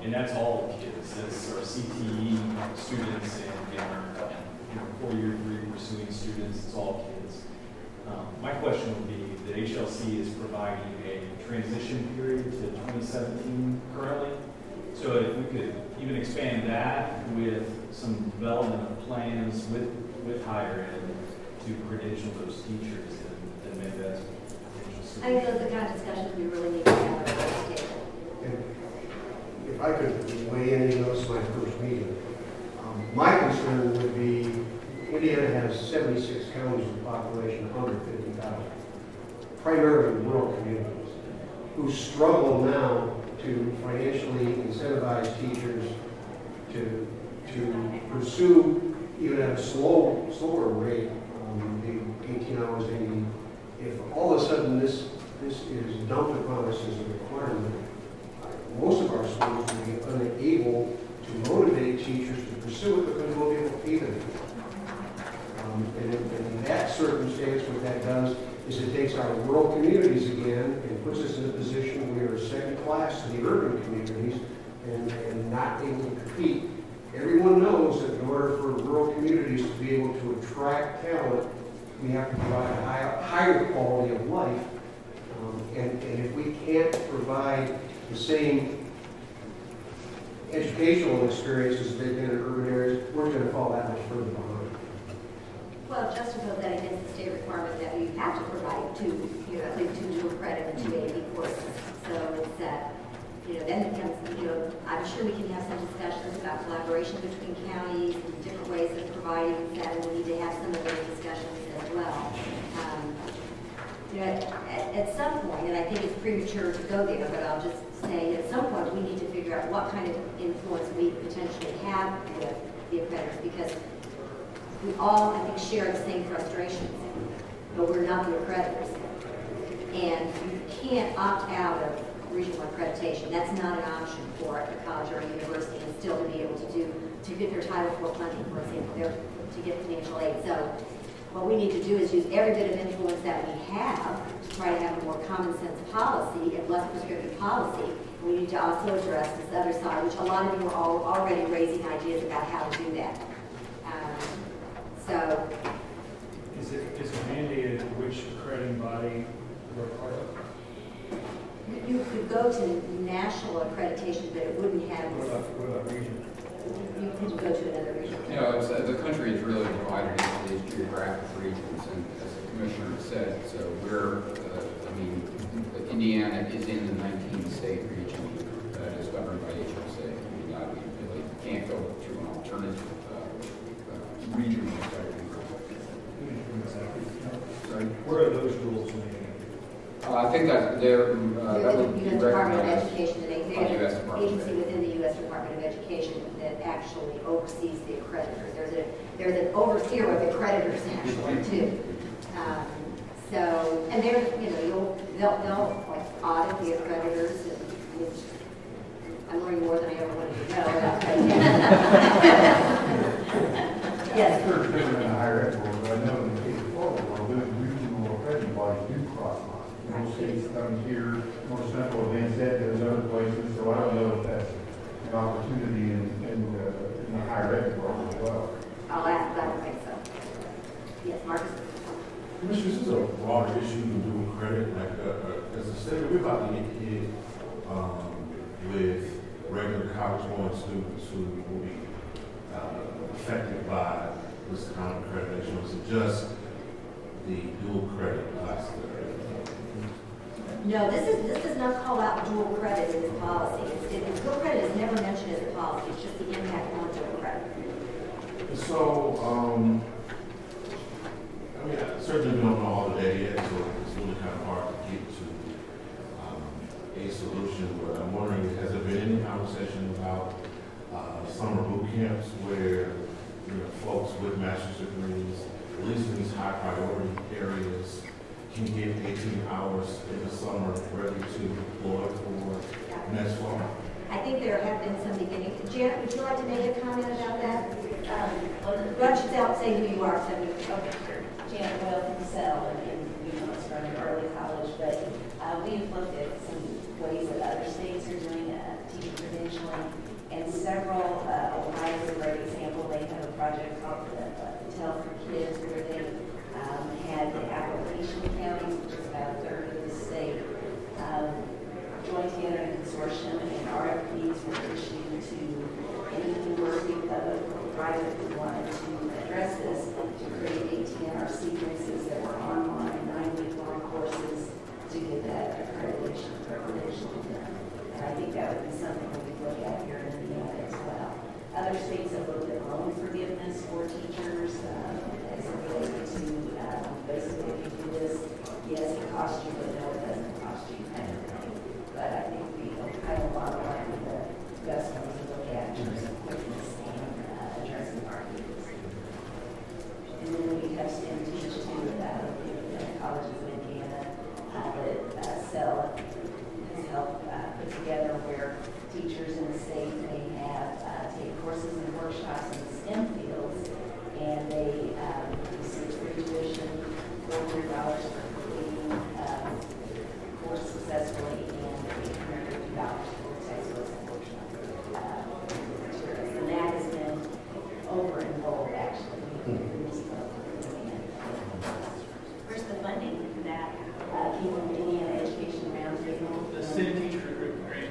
And that's all kids. That's our CTE students and our 4-year degree pursuing students. It's all kids. My question would be that HLC is providing a transition period to 2017 currently. So if we could even expand that with some development of plans with higher ed to credential those teachers, and maybe that's potential. I think those are the kind of discussions we really need to have at the table. If I could weigh in, you know, this is my first meeting. My concern would be Indiana has 76 counties with a population under 50,000, primarily rural communities, who struggle now to financially incentivize teachers to pursue, even at a slower rate, the 18 hours they need. If all of a sudden this is dumped upon us as a requirement, most of our schools will be unable to motivate teachers to pursue it because we'll be able to pay them. And in that circumstance, what that does is it takes our rural communities again and puts us in a position where we are second class to the urban communities and not able to compete. Everyone knows that in order for rural communities to be able to attract talent, we have to provide a higher quality of life. And if we can't provide the same educational experiences they've been in urban areas, we're going to fall that much further behind. Well, just to vote that against the state requirement that you have to provide at least two dual credit and 2 AP courses. So it's that, then it becomes, I'm sure we can have some discussions about collaboration between counties and different ways of providing that, and we need to have some of those discussions as well. At some point, and I think it's premature to go there, but I'll just say at some point we need to figure out what kind of influence we potentially have with the accreditors, because we all, I think, share the same frustrations, but we're not the accreditors. And you can't opt out of regional accreditation. That's not an option for a college or a university, and still to be able to get their Title IV funding, for example, to get financial aid. So what we need to do is use every bit of influence that we have to try to have a more common sense policy and less prescriptive policy. We need to also address this other side, which a lot of you are already raising ideas about how to do that. So, is it mandated which accrediting body we're part of? You could go to national accreditation, but it wouldn't have. What about regional? You could go to another region. The country is really divided into these geographic regions, and as the commissioner said, so we're, Indiana is in the 19-state region that is governed by HSA. We really can't go to an alternative regional accrediting group. Sorry? Where are those rules made? I think that that would be U.S. Department of recognized Education, and by the U.S. an Department. agency within the U.S. Department of Education that actually oversees the accreditors. There's an overseer of the accreditors actually too. And they're they'll like audit the accreditors, and I'm learning more than I ever wanted to know about Yes. Sure, it's different in the higher ed world, but I know in the K-12 world, those regional accrediting bodies do cross lines. Most states come here, more central advanced ed, there's other places, so I don't know if that's an opportunity in the higher ed world as well. I'll ask, but I don't think so. Yes, Marcus? Commissioner, this is a broader issue to do with credit. Like, as a state, we're about to get hit with regular college-going students who will be affected by this kind of accreditation. Is it just the dual credit class? No, this does not call out dual credit in this policy. Dual credit is never mentioned as a policy. It's just the impact on dual credit. So, I certainly don't know all the data yet, so it's really kind of hard to get to a solution. But I'm wondering, has there been any conversation about summer boot camps where folks with master's degrees, at least in these high priority areas, can get 18 hours in the summer ready to deploy for next fall? I think there have been some beginning. Janet, would you like to make a comment about that? Rush out, say who you are. Okay, sure. Janet Well from Cell, and we know it's running early college, but we've looked at some ways that other states are doing teacher credentialing, and several, Ohio is a great example. They have a project called the Tell for Kids, where they had the Accreditation counties, which is about a third of the state, joined together in a consortium, and RFPs were issued to any university, public or private, who wanted to address this, to create 18-hour sequences that were online, 9-week-long courses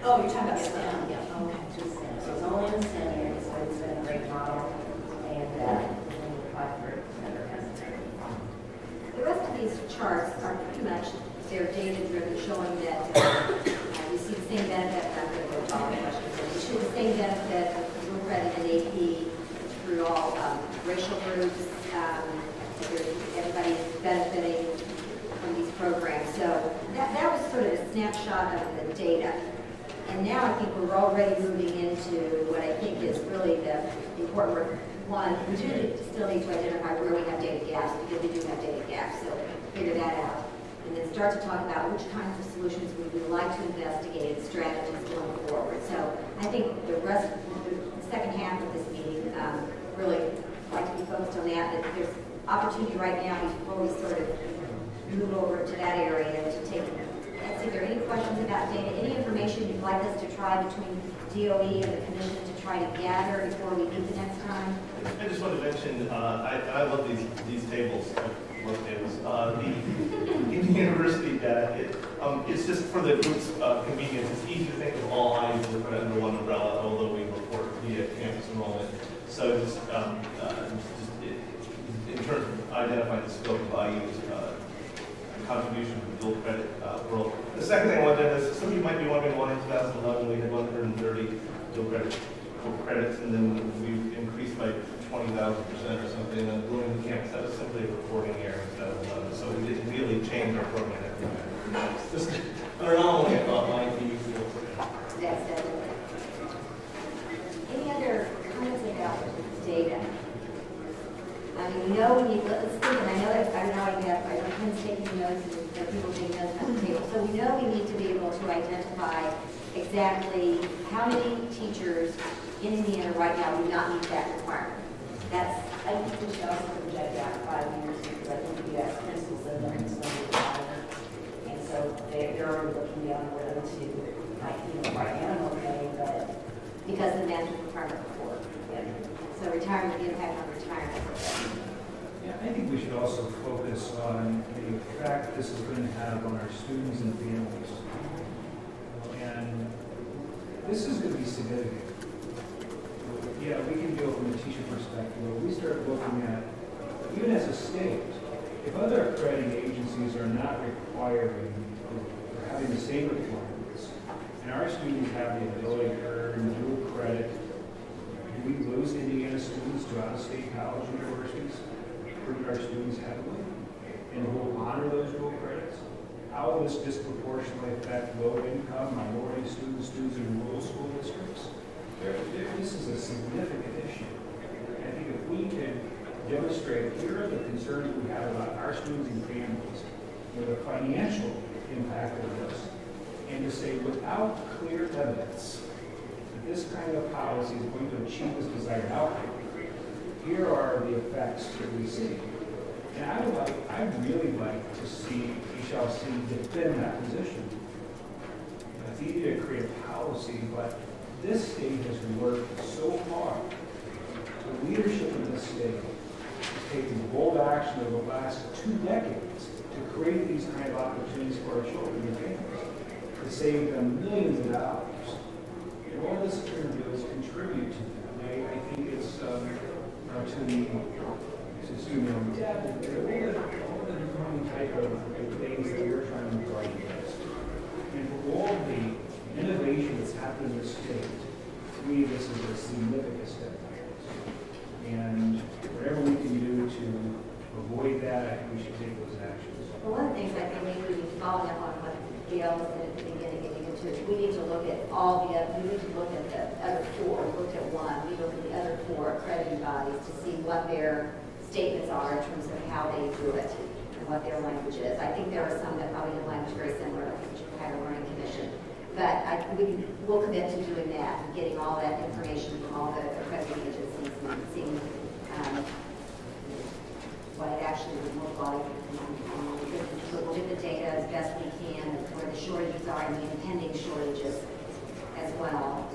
Oh, you're talking about STEM? Yeah, okay. Just STEM. So it's only in the STEM area, so it's been a great model, and we'll apply for another necessary. The rest of these charts are pretty much, they're data-driven, showing that we see the same benefit, I'm going to go to all the questions, but we see the same benefit of dual credit and AP through all racial groups. Everybody's benefiting from these programs. So that was sort of a snapshot of the data. And now I think we're already moving into what I think is really the important work. One, we do still need to identify where we have data gaps, because we do have data gaps, so figure that out. And then start to talk about which kinds of solutions we would like to investigate and strategies going forward. So I think the second half of this meeting, really like to be focused on that there's opportunity right now before we sort of move over to that area to take. Let's see if there are any questions about data, any information you'd like us to try between DOE and the Commission to try to gather before we meet the next time? I just want to mention, I love these tables. I love tables. In the university data, it's just for the group's convenience. It's easy to think of all items under one umbrella, although we report via campus enrollment. So just in terms of identifying the scope of IU's contribution to the dual credit world. The second thing I wanted to is some of you might be wondering why in 2011 we had 130 dual credits, and then we increased by 20,000% or something, and Bloomington campus. That was simply a reporting error in 2011. So we didn't really change our program. It's just an anomaly about my views. That's it. Any other comments about data? I mean, we know we need, let's think, and I know you have, Ken's taking notes and there are people taking notes on the table. So we know we need to be able to identify exactly how many teachers in Indiana right now do not meet that requirement. That's, I think we should also project out 5 years, because I think if you ask principals, they'll know it's going to be higher. And so they're already looking down the road to, like, right now, okay, but because of the management requirement before. yeah. So retirement, the impact on retirement. Yeah, I think we should also focus on the effect this is going to have on our students and families. And this is going to be significant. Yeah, we can deal from a teacher perspective, but we start looking at, even as a state, if other accrediting agencies are not requiring or having the same requirements, and our students have the ability to earn dual credit, do we lose Indiana students to out-of-state college universities? Hurt our students heavily? And we'll honor those dual credits? How will this disproportionately affect low-income, minority students, students in rural school districts? This is a significant issue. I think if we can demonstrate, here are the concerns we have about our students and families, the financial impact of this, and to say without clear evidence that this kind of policy is going to achieve this desired outcome, here are the effects that we see. And I'd really like to see HLC defend that position. It's easy to create policy, but this state has worked so hard. The leadership in this state has taken bold action over the last 2 decades to create these kind of opportunities for our children and families, to save them millions of dollars. And all this is going to do is contribute to that. I think it's to the all the different type of things that we're trying to guard against. And for all the innovation that's happened in this state, to me this is a significant step backwards. And whatever we can do to avoid that, I think we should take those actions. Well, one of the things I think we need to follow up on what Gail said at the beginning, we need to look at all the other, we need to look at the other 4. We looked at 1, we looked at the other 4 accrediting bodies to see what their statements are in terms of how they do it and what their language is. I think there are some that probably have language very similar to the Higher Learning Commission. But we'll commit to doing that, and getting all that information from all the accrediting agencies and seeing what it actually would look like. We'll get the data as best we can, and where the shortages are and the impending shortages as well.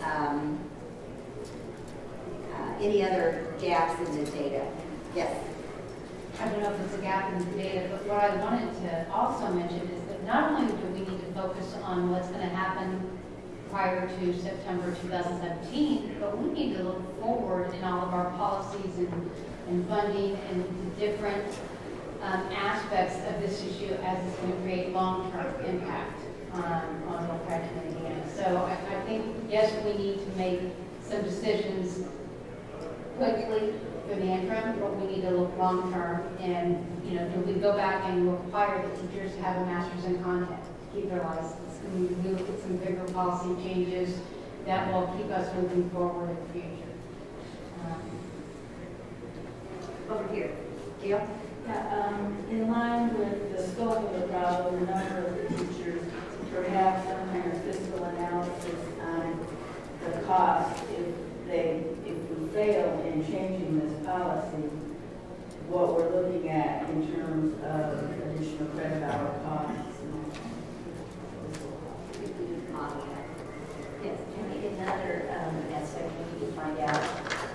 Any other gaps in the data? Yes. I don't know if it's a gap in the data, but what I wanted to also mention is that not only do we need to focus on what's going to happen prior to September 2017, but we need to look forward in all of our policies and funding and the different aspects of this issue as it's going to create long-term impact on dual credit in Indiana. So I think, yes, we need to make some decisions quickly for the interim, but we need to look long-term. And, you know, do we go back and require the teachers to have a master's in content to keep their license? And we look at some bigger policy changes that will keep us moving forward in the future. Over here. Gail? Yeah, in line with the scope of the problem, the number of the teachers, perhaps some kind of fiscal analysis on the cost if we fail in changing this policy, what we're looking at in terms of additional credit hour costs. Yes, I think another aspect we need to find out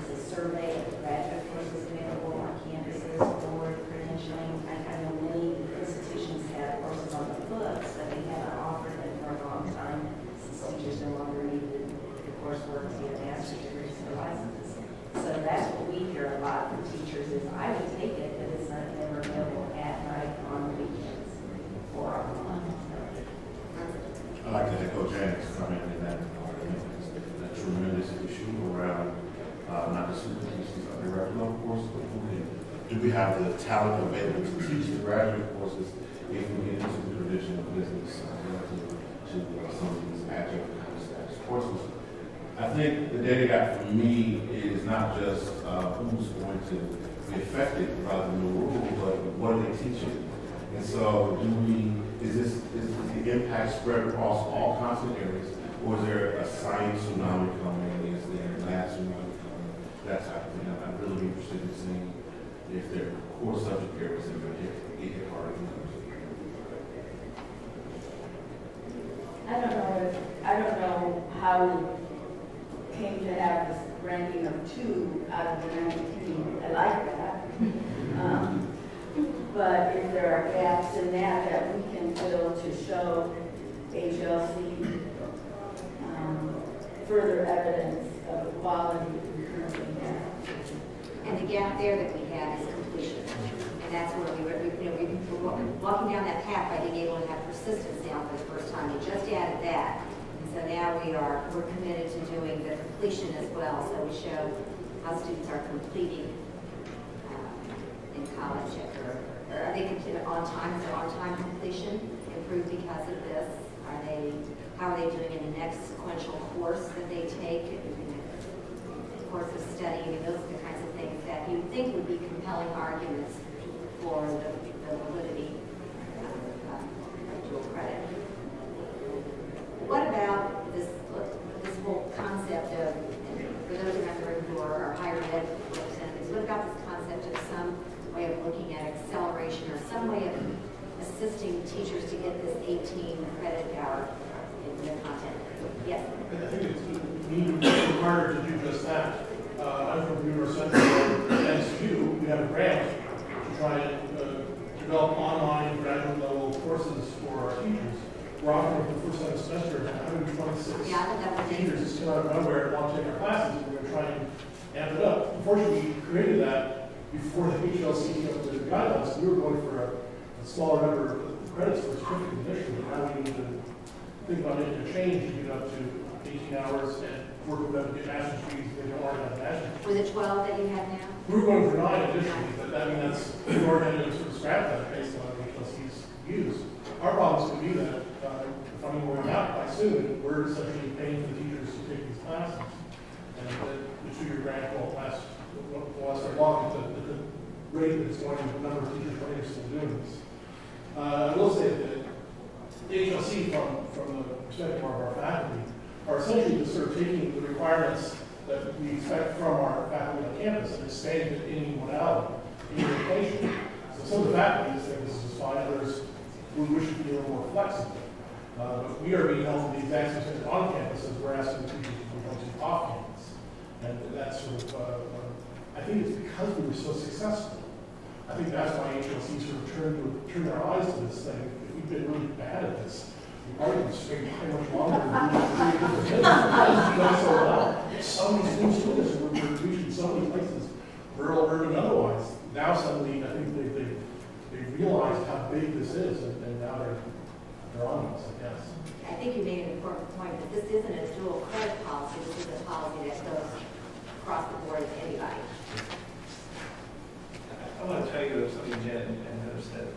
is a survey of graduate courses available on campuses for credentialing. I know many institutions have courses on the books, but they haven't offered them for a long time since teachers no longer need the coursework to get master's degrees or licenses. So that's what we hear a lot from teachers is, I would take it, but it's not never available at night, on weekends, or on. I'd like to echo Janet's comment in that a tremendous issue around not just super teachers on the regular course, but do we have the talent available to teach the graduate courses if we get into the traditional business to some of these adjunct courses? I think the data gap for me is not just who's going to be affected by the new rule, but what are they teaching? And so is the impact spread across all content areas, or is there a science tsunami coming? Is there a math tsunami coming? That type of thing. I'd really be interested in seeing if there are core subject areas that are get hit harder than others. I don't know how we came to have this ranking of 2 out of the 19. I like that. But if there are gaps in that we can fill to show HLC further evidence of the quality we currently have. And the gap there that we have is completion. And that's where we're walking down that path by being able to have persistence now for the first time. We just added that. And so now we're committed to doing the completion as well. So we show how students are completing in college. Are they completed on time? Is their on-time completion improved because of this? How are they doing in the next sequential course that they take? Course of study, those are the kinds of things that you would think would be compelling arguments for the validity of dual credit. What about this whole concept of, for those around the room who are higher ed representatives, what about this concept of some way of looking at acceleration or some way of assisting teachers to get this 18 credit hour in their content? Yes? I think it's required to do just that. I'm from University Central, and SU, we have a grant to try and develop online graduate level courses for our teachers. We're offering the first semester 126 teachers who still out of nowhere want to take our classes. We're going to try and amp it up. Unfortunately, we created that before the HLC came up with the guidelines. We were going for a smaller number of credits for certificate initially, but now we need to think about making a change to get up to 18 hours and work with them to get master's degrees if they don't already have master's. Was it 12 that you have now? We were going for 9 initially, but that's, we've already had to sort of scrap that based on what HLC's used. Our problem is going to be that if I'm going out by soon, we're essentially paying for the teachers to take these classes. And the 2-year grant won't last for long at the rate that it's going, the number of teachers are still doing this. I will say that the HLC, from the perspective of our faculty, are essentially just sort of taking the requirements that we expect from our faculty on campus and expanding it in any modality, any location. So some of the faculty say this is fine, others we wish it to be a little more flexible. But we are being held to the exact same thing on campus as we're asking the teachers to be held to off campus. And that's sort of, I think it's because we were so successful. I think that's why HLC sort of turned our eyes to this thing. We've been really bad at this. probably can stay by much longer than we done so well. So many students were reaching so many places, rural, urban, otherwise. Now suddenly, I think they realized how big this is, and now they're on us, I guess. I think you made an important point that this isn't a dual credit policy. This is a policy that goes across the board to anybody. I want to tell you something Jen and Heather said.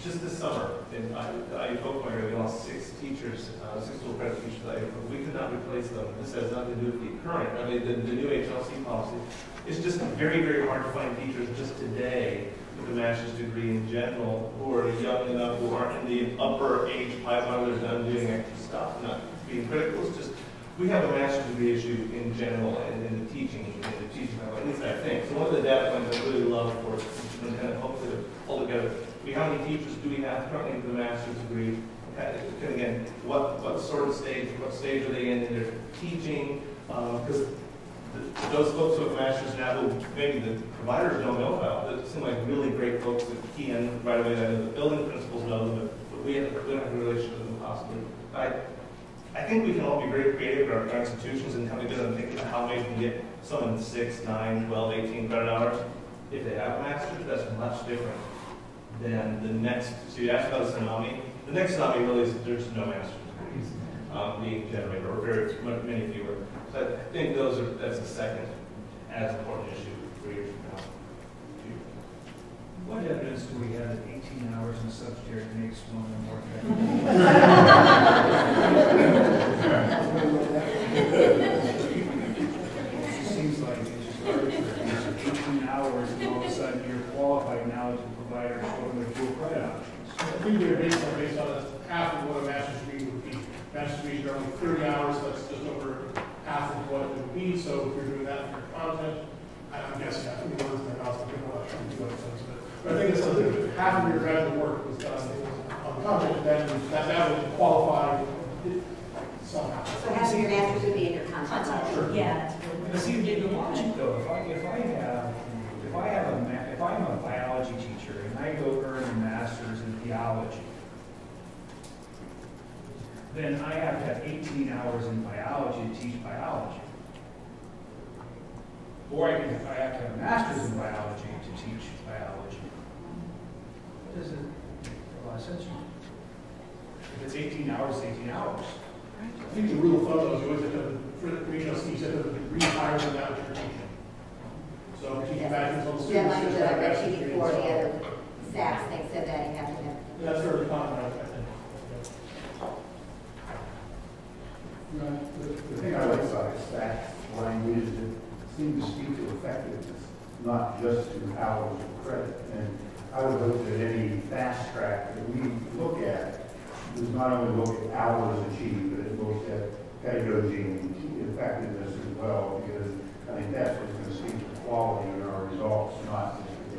Just this summer, in Oklahoma area, we lost 6 teachers, 6 dual credit teachers. We could not replace them. This has nothing to do with the current, the new HLC policy. It's just very, very hard to find teachers just today with a master's degree in general who are young enough, who aren't in the upper age pipeline where they're done doing extra stuff, not being critical. It's just, we have a master's degree issue in general and in the teaching pipeline, at least I think. So one of the data points I really love for Superintendent, hopefully to pull together, how many teachers do we have currently with a master's degree? And again, what sort of stage, what stage are they in their teaching? Because those folks who have masters now who maybe the providers don't know about, that seem like really great folks that key in right away. I know the building principals know them, but we don't have a relationship with them possibly. I think we can all be very creative in our institutions and come together and think about how maybe we can get someone 6, 9, 12, 18 credit hours. If they have a master's, that's much different than the next. So you asked about a tsunami. The next tsunami really is there's no master's degrees being generated, or very many fewer. So I think that's the second as important issue 3 years from now. What evidence do we have that 18 hours in a subject makes one more It seems like it's just arbitrary. 18 hours and all of a sudden you're qualified now as a provider showing their dual credit options. I think they're based on half of what a master's degree would be. Master's degrees are only 30 hours, so that's just over half of what it would be. So if you're doing that for your content, I'm guessing I think the words in their house, people are not trying to do that sense. But I think it's something half of your graduate work was done on content, and that would qualify somehow. So having your master's would be in your content. Sure. Yeah, that's But see, the logic though, if I'm a biology teacher and I go earn a master's in theology, then I have to have 18 hours in biology to teach biology. Or I have to have a master's in biology to teach biology. What does it make a lot of sense to me? If it's 18 hours, it's 18 hours. I think the rule of thumb is always for the regional schools, you have to read higher than that which you're teaching. So if you can imagine some students. That language that I read to you before, the other SACs, they said that you have to have. That's fairly common, I think. The thing I like about stack language is it seems to speak to effectiveness, not just to hours of credit. And I would hope that any fast track that we look at does not only look at hours achieved, but it looks at pedagogy and effectiveness as well, because I think that's what's going to speak to the quality of our results, not just the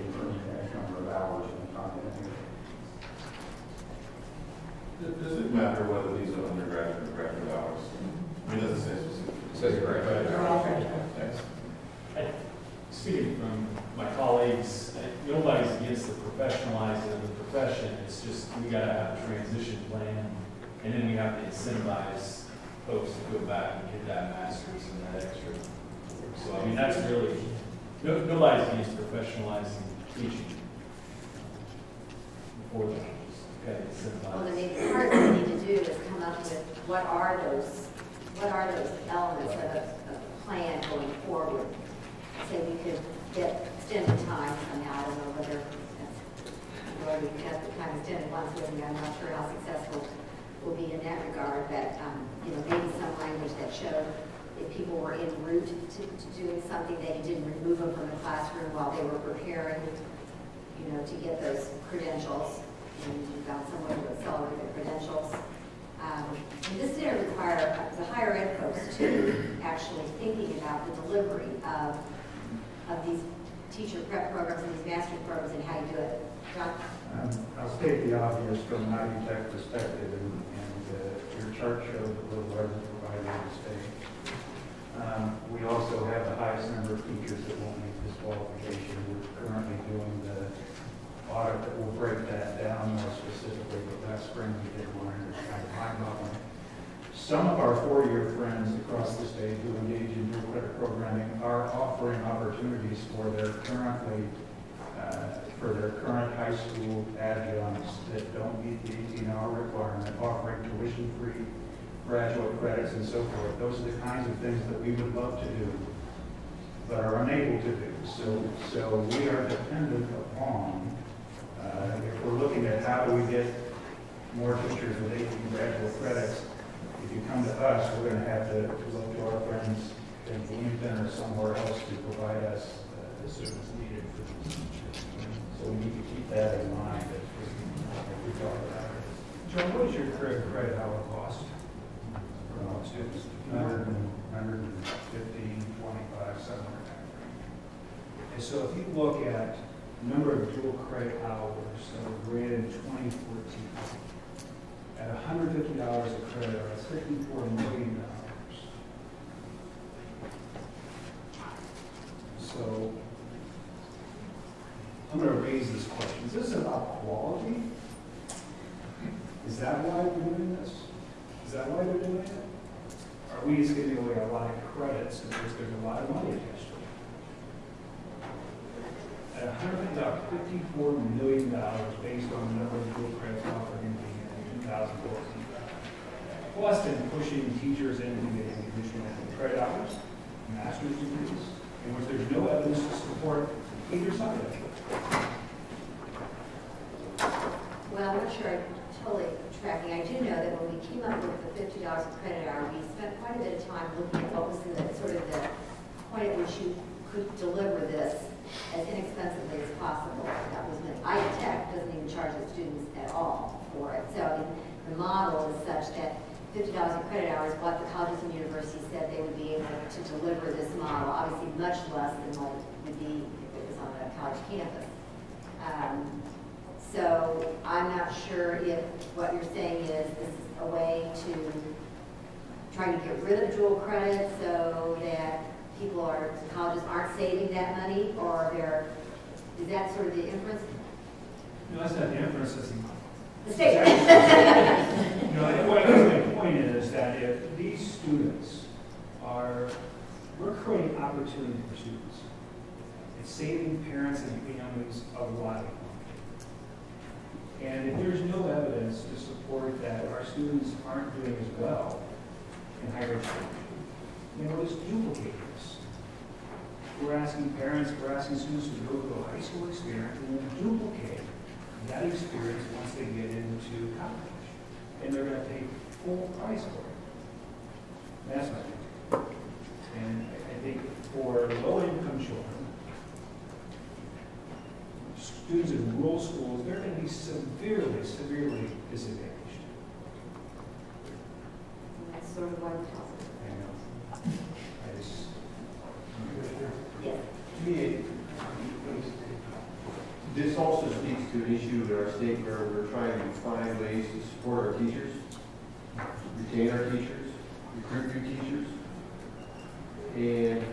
X number of hours in the content. Does it matter whether these are undergraduate or graduate hours? I mean, it doesn't say specifically. It says graduate. They're all graduate. Speaking from my colleagues, nobody's against the professionalizing of the profession. It's just we got to have a transition plan, and then we have to incentivize folks to go back and get that master's and that extra. So I mean, that's really nobody's against professionalizing teaching before that. Well, then maybe part of what we need to do is come up with what are those elements of a plan going forward. So we could get extended time somehow. I don't know whether we've already got the time extended once with me. I'm not sure how successful we'll be in that regard, but maybe some language that showed if people were en route to doing something, that you didn't remove them from the classroom while they were preparing, to get those credentials. And you found some way to accelerate the credentials. And this didn't require the higher ed folks to actually thinking about the delivery of these teacher prep programs and these master's programs and how you do it. John? I'll state the obvious from an Ivy Tech perspective, and your chart showed the little larger provider in the state. We also have the highest number of teachers that won't make this qualification. We're currently doing the audit that will break that down more specifically, but last spring we did one and it's kind of mind-boggling. Some of our four-year friends across the state who engage in dual credit programming are offering opportunities for their current high school adjuncts that don't meet the 18-hour requirement, offering tuition-free graduate credits and so forth. Those are the kinds of things that we would love to do, but are unable to do. So we are dependent upon, if we're looking at how do we get more teachers with 18 graduate credits, if you come to us, we're going to have to look to our friends in Bloomington or somewhere else to provide us the service needed for these teachers. So we need to keep that in mind as we talk about it. John, what is your credit hour cost? For all students, 100, 150, 25, somewhere in that range. And so if you look at number of dual credit hours that were granted in 2014, at $150 a credit hour, that's $54 million. So I'm going to raise this question. Is this about quality? Is that why we're doing this? Is that why they're doing it? Are we just giving away a lot of credits because there's a lot of money attached to it? At $154 million based on the number of dual credits offered in 2014. Plus then pushing teachers into getting additional credit hours, master's degrees, in which there's no evidence to support either side of it. Well, I'm not sure I'm totally tracking. I do know that when we came up with the $50 a credit hour, we spent quite a bit of time looking at what was the sort of the point at which you could deliver this as inexpensively as possible. That was when Tech doesn't even charge the students at all for it. So the model is such that $50 a credit hour is what the colleges and universities said they would be able to deliver this model, obviously much less than what it would be if it was on a college campus. So I'm not sure if what you're saying is this is a way to trying to get rid of dual credit so that colleges aren't saving that money, or is that sort of the inference? No, that's not the inference, that's the statement. My point is that if these students we're creating opportunity for students. It's saving parents and families a lot of money. And if there's no evidence to support that our students aren't doing as well in higher education, let's duplicate this. We're asking parents, we're asking students to go through a high school experience and then duplicate that experience once they get into college. And they're going to pay full price for it. That's my opinion. And I think for low-income children, students in rural schools, they're going to be severely, severely disadvantaged. And that's sort of why we're talking. Yes. This also speaks to an issue in our state where we're trying to find ways to support our teachers, retain our teachers, recruit new teachers. And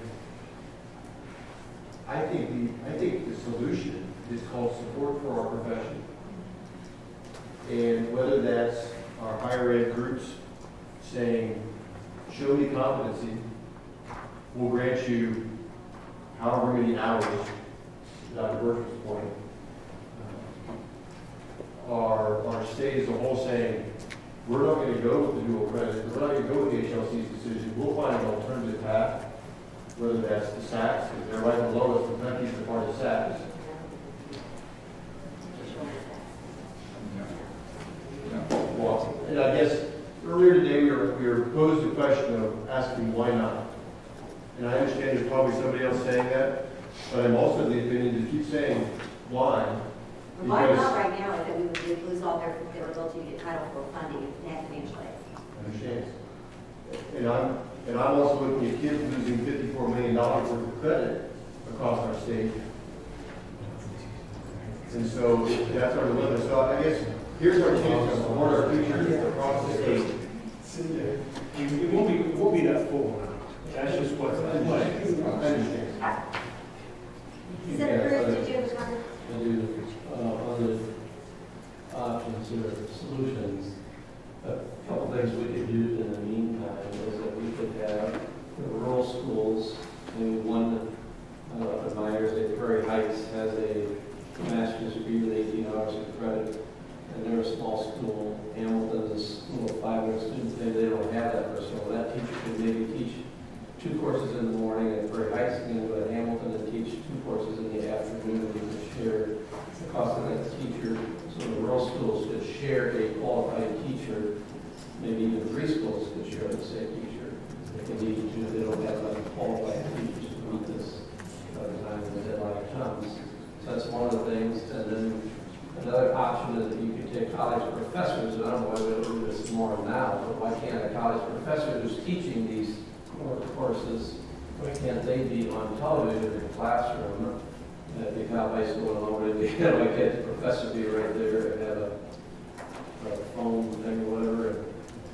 I think the solution is called support for our profession. And whether that's our higher ed groups saying, show me competency, we'll grant you however many hours, Dr. Bertram's point, our state as a whole saying, we're not going to go with the dual credit, we're not going to go with the HLC's decision, we'll find an alternative path, whether that's the SACs, because they're right below us, Kentucky's a part of the SACs. Well, and I guess earlier today we were posed the question of asking why not. And I understand there's probably somebody else saying that, but I'm also of the opinion to keep saying why. Why not right now is that we would lose all their ability to get Title IV funding financially. I understand. And I'm also looking at kids losing $54 million worth of credit across our state. And so that's our dilemma. So I guess here's our chance to support our teachers across the state. It won't be that full. That's just what's I understand. Senator Ritz, did you have a comment? I do. A couple things we could do in the meantime is that we could have the rural schools, maybe one of Myers at Prairie Heights has a master's degree with 18 hours of credit, and they're a small school. Hamilton's a school of 500 students, maybe they don't have that person. Well, that teacher could maybe teach 2 courses in the morning at Prairie Heights, and go to Hamilton and teach 2 courses in the afternoon, and you could share the cost of that teacher. So the rural schools could share a qualified teacher, maybe even 3 schools could share the same teacher. They can need to, they don't have enough qualified teachers to meet this by the time the deadline comes. So that's one of the things. And then another option is that you could take college professors, and I don't know why we don't do this more now, but why can't a college professor who's teaching these courses, why can't they be on television in the classroom? At the high school and over, why can't the professor be right there and have a phone thing or whatever?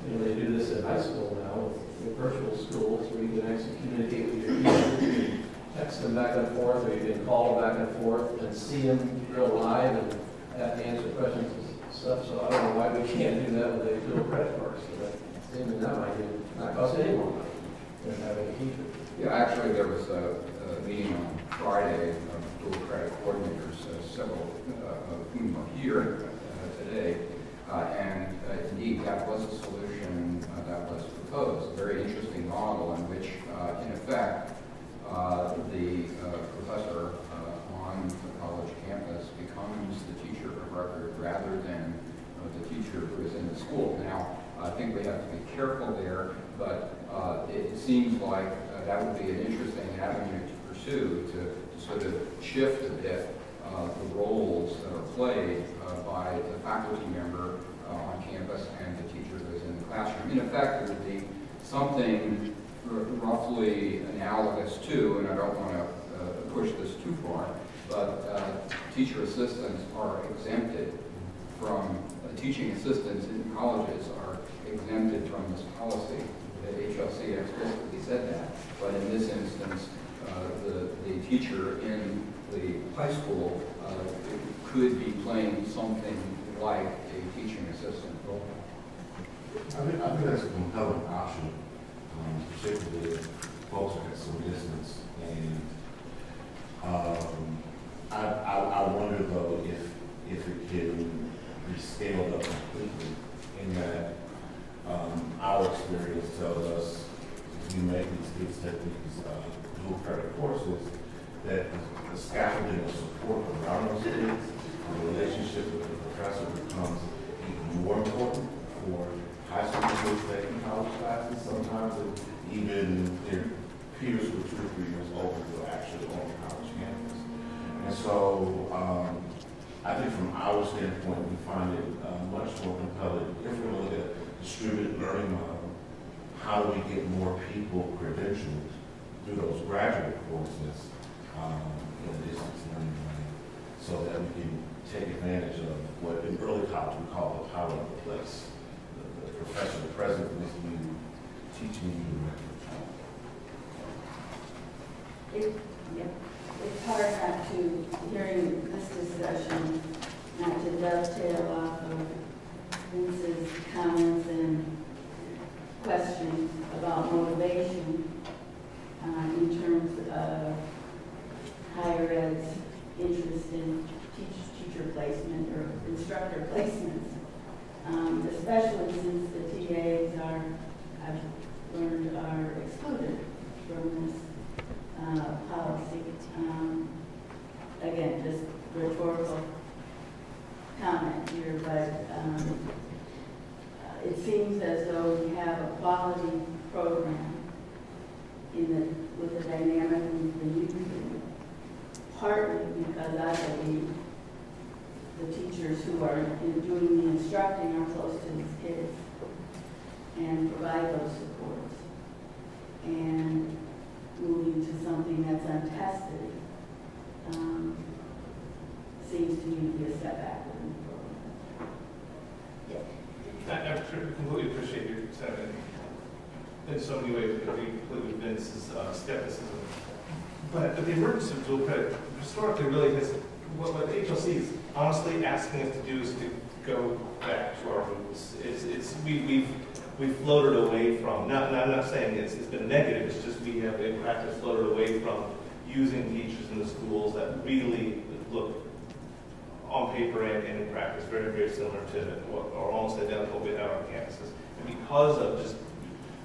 And, they do this in high school now with virtual schools where you can actually communicate with your teachers, you can text them back and forth, or you can call them back and forth and see them real live and have to answer questions and stuff. So I don't know why we can't do that with a dual credit course. So that seems that might not cost any more money than having a teacher. Yeah, actually, there was a meeting on Friday of dual credit coordinators, several of whom are here today, and indeed that was a solution that was proposed. A very interesting model in which, in effect, the professor on the college campus becomes the teacher of record rather than the teacher who is in the school. Now, I think we have to be careful there, but it seems like that would be an interesting avenue to pursue to sort of shift a bit the roles that are played by the faculty member on campus and the teacher who is in the classroom. In effect, it would be something roughly analogous to, and I don't want to push this too far, but teacher assistants are exempted from, teaching assistants in colleges are exempted from this policy. The HLC explicitly said that, but in this instance, the teacher in the high school could be playing something like a teaching assistant role. I think that's a compelling option, particularly if folks are at some distance. And I wonder though if it can be scaled up completely, in that our experience tells us if you make these kids take these dual credit courses, that the scaffolding of support around those kids, the relationship with the professor becomes even more important for high school kids taking college classes. Sometimes even their peers who are 2 or 3 years older who are actually on the college campus. And so I think from our standpoint, we find it much more compelling. If we're going to look at a distributed learning model, how do we get more people credentialed through those graduate courses in the distance learning way, so that we can take advantage of what in early college we call the power of the place. The professor present with you, teaching you. It's hard not to, hearing this discussion, not to dovetail off of Vince's comments and questions about motivation in terms of higher ed's interest in teacher placement or instructor placements, especially since the TAs are, I've learned, are excluded from this policy. Again, just rhetorical comment here, but it seems as though we have a quality program with the dynamic we've been using, partly because I believe the teachers who are doing the instructing are close to these kids and provide those supports. And moving to something that's untested seems to me to be a step backward in the program. I completely appreciate your sentiment. In so many ways, I agree completely with Vince's skepticism. But the emergence of dual credit historically really has, what the HLC is honestly asking us to do is to go back to our roots. We we've floated away from, I'm not saying it's been negative, it's just we have in practice floated away from using teachers in the schools that really look on paper and in practice very, very similar to what are almost identical with our campuses. And because of just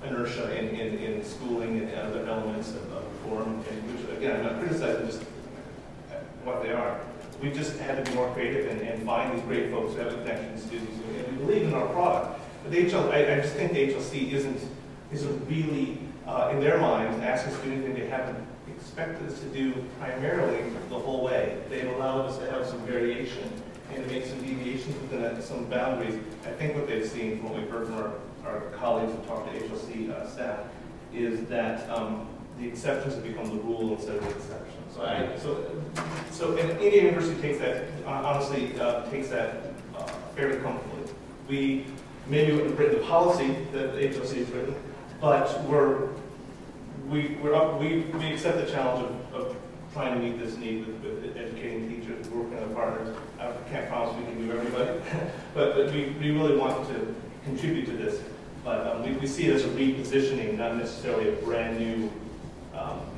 inertia in schooling and other elements of reform, and which again, I'm not criticizing just what they are. We just had to be more creative and find these great folks who have a connection to students, and we believe in our product. But I just think the HLC isn't really, in their minds, asking us to do anything they haven't expected us to do primarily the whole way. They've allowed us to have some variation and to make some deviations within some boundaries. I think what they've seen from what we've heard from our colleagues who talk to HLC staff is that the exceptions have become the rule instead of the exceptions. So and Indiana University takes that, honestly, takes that fairly comfortably. We maybe wouldn't have written the policy that the HLC has written, but we accept the challenge of trying to meet this need with educating teachers, working with partners. I can't promise we can do everybody, but we really want to contribute to this. But we see it as a repositioning, not necessarily a brand new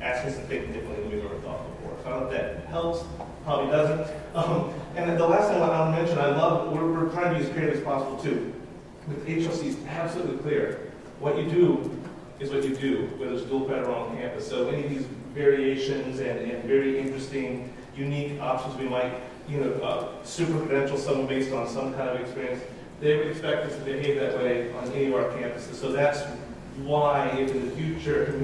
asking us to think differently than we've ever thought before. So I don't know if that helps, probably doesn't. And then the last thing I'll mention, we're trying to be as creative as possible too. With HLC, it's absolutely clear. What you do is what you do, whether it's dual credit or on campus. So any of these variations and very interesting, unique options we might, super credential someone based on some kind of experience, they would expect us to behave that way on any of our campuses. So that's why, if in the future,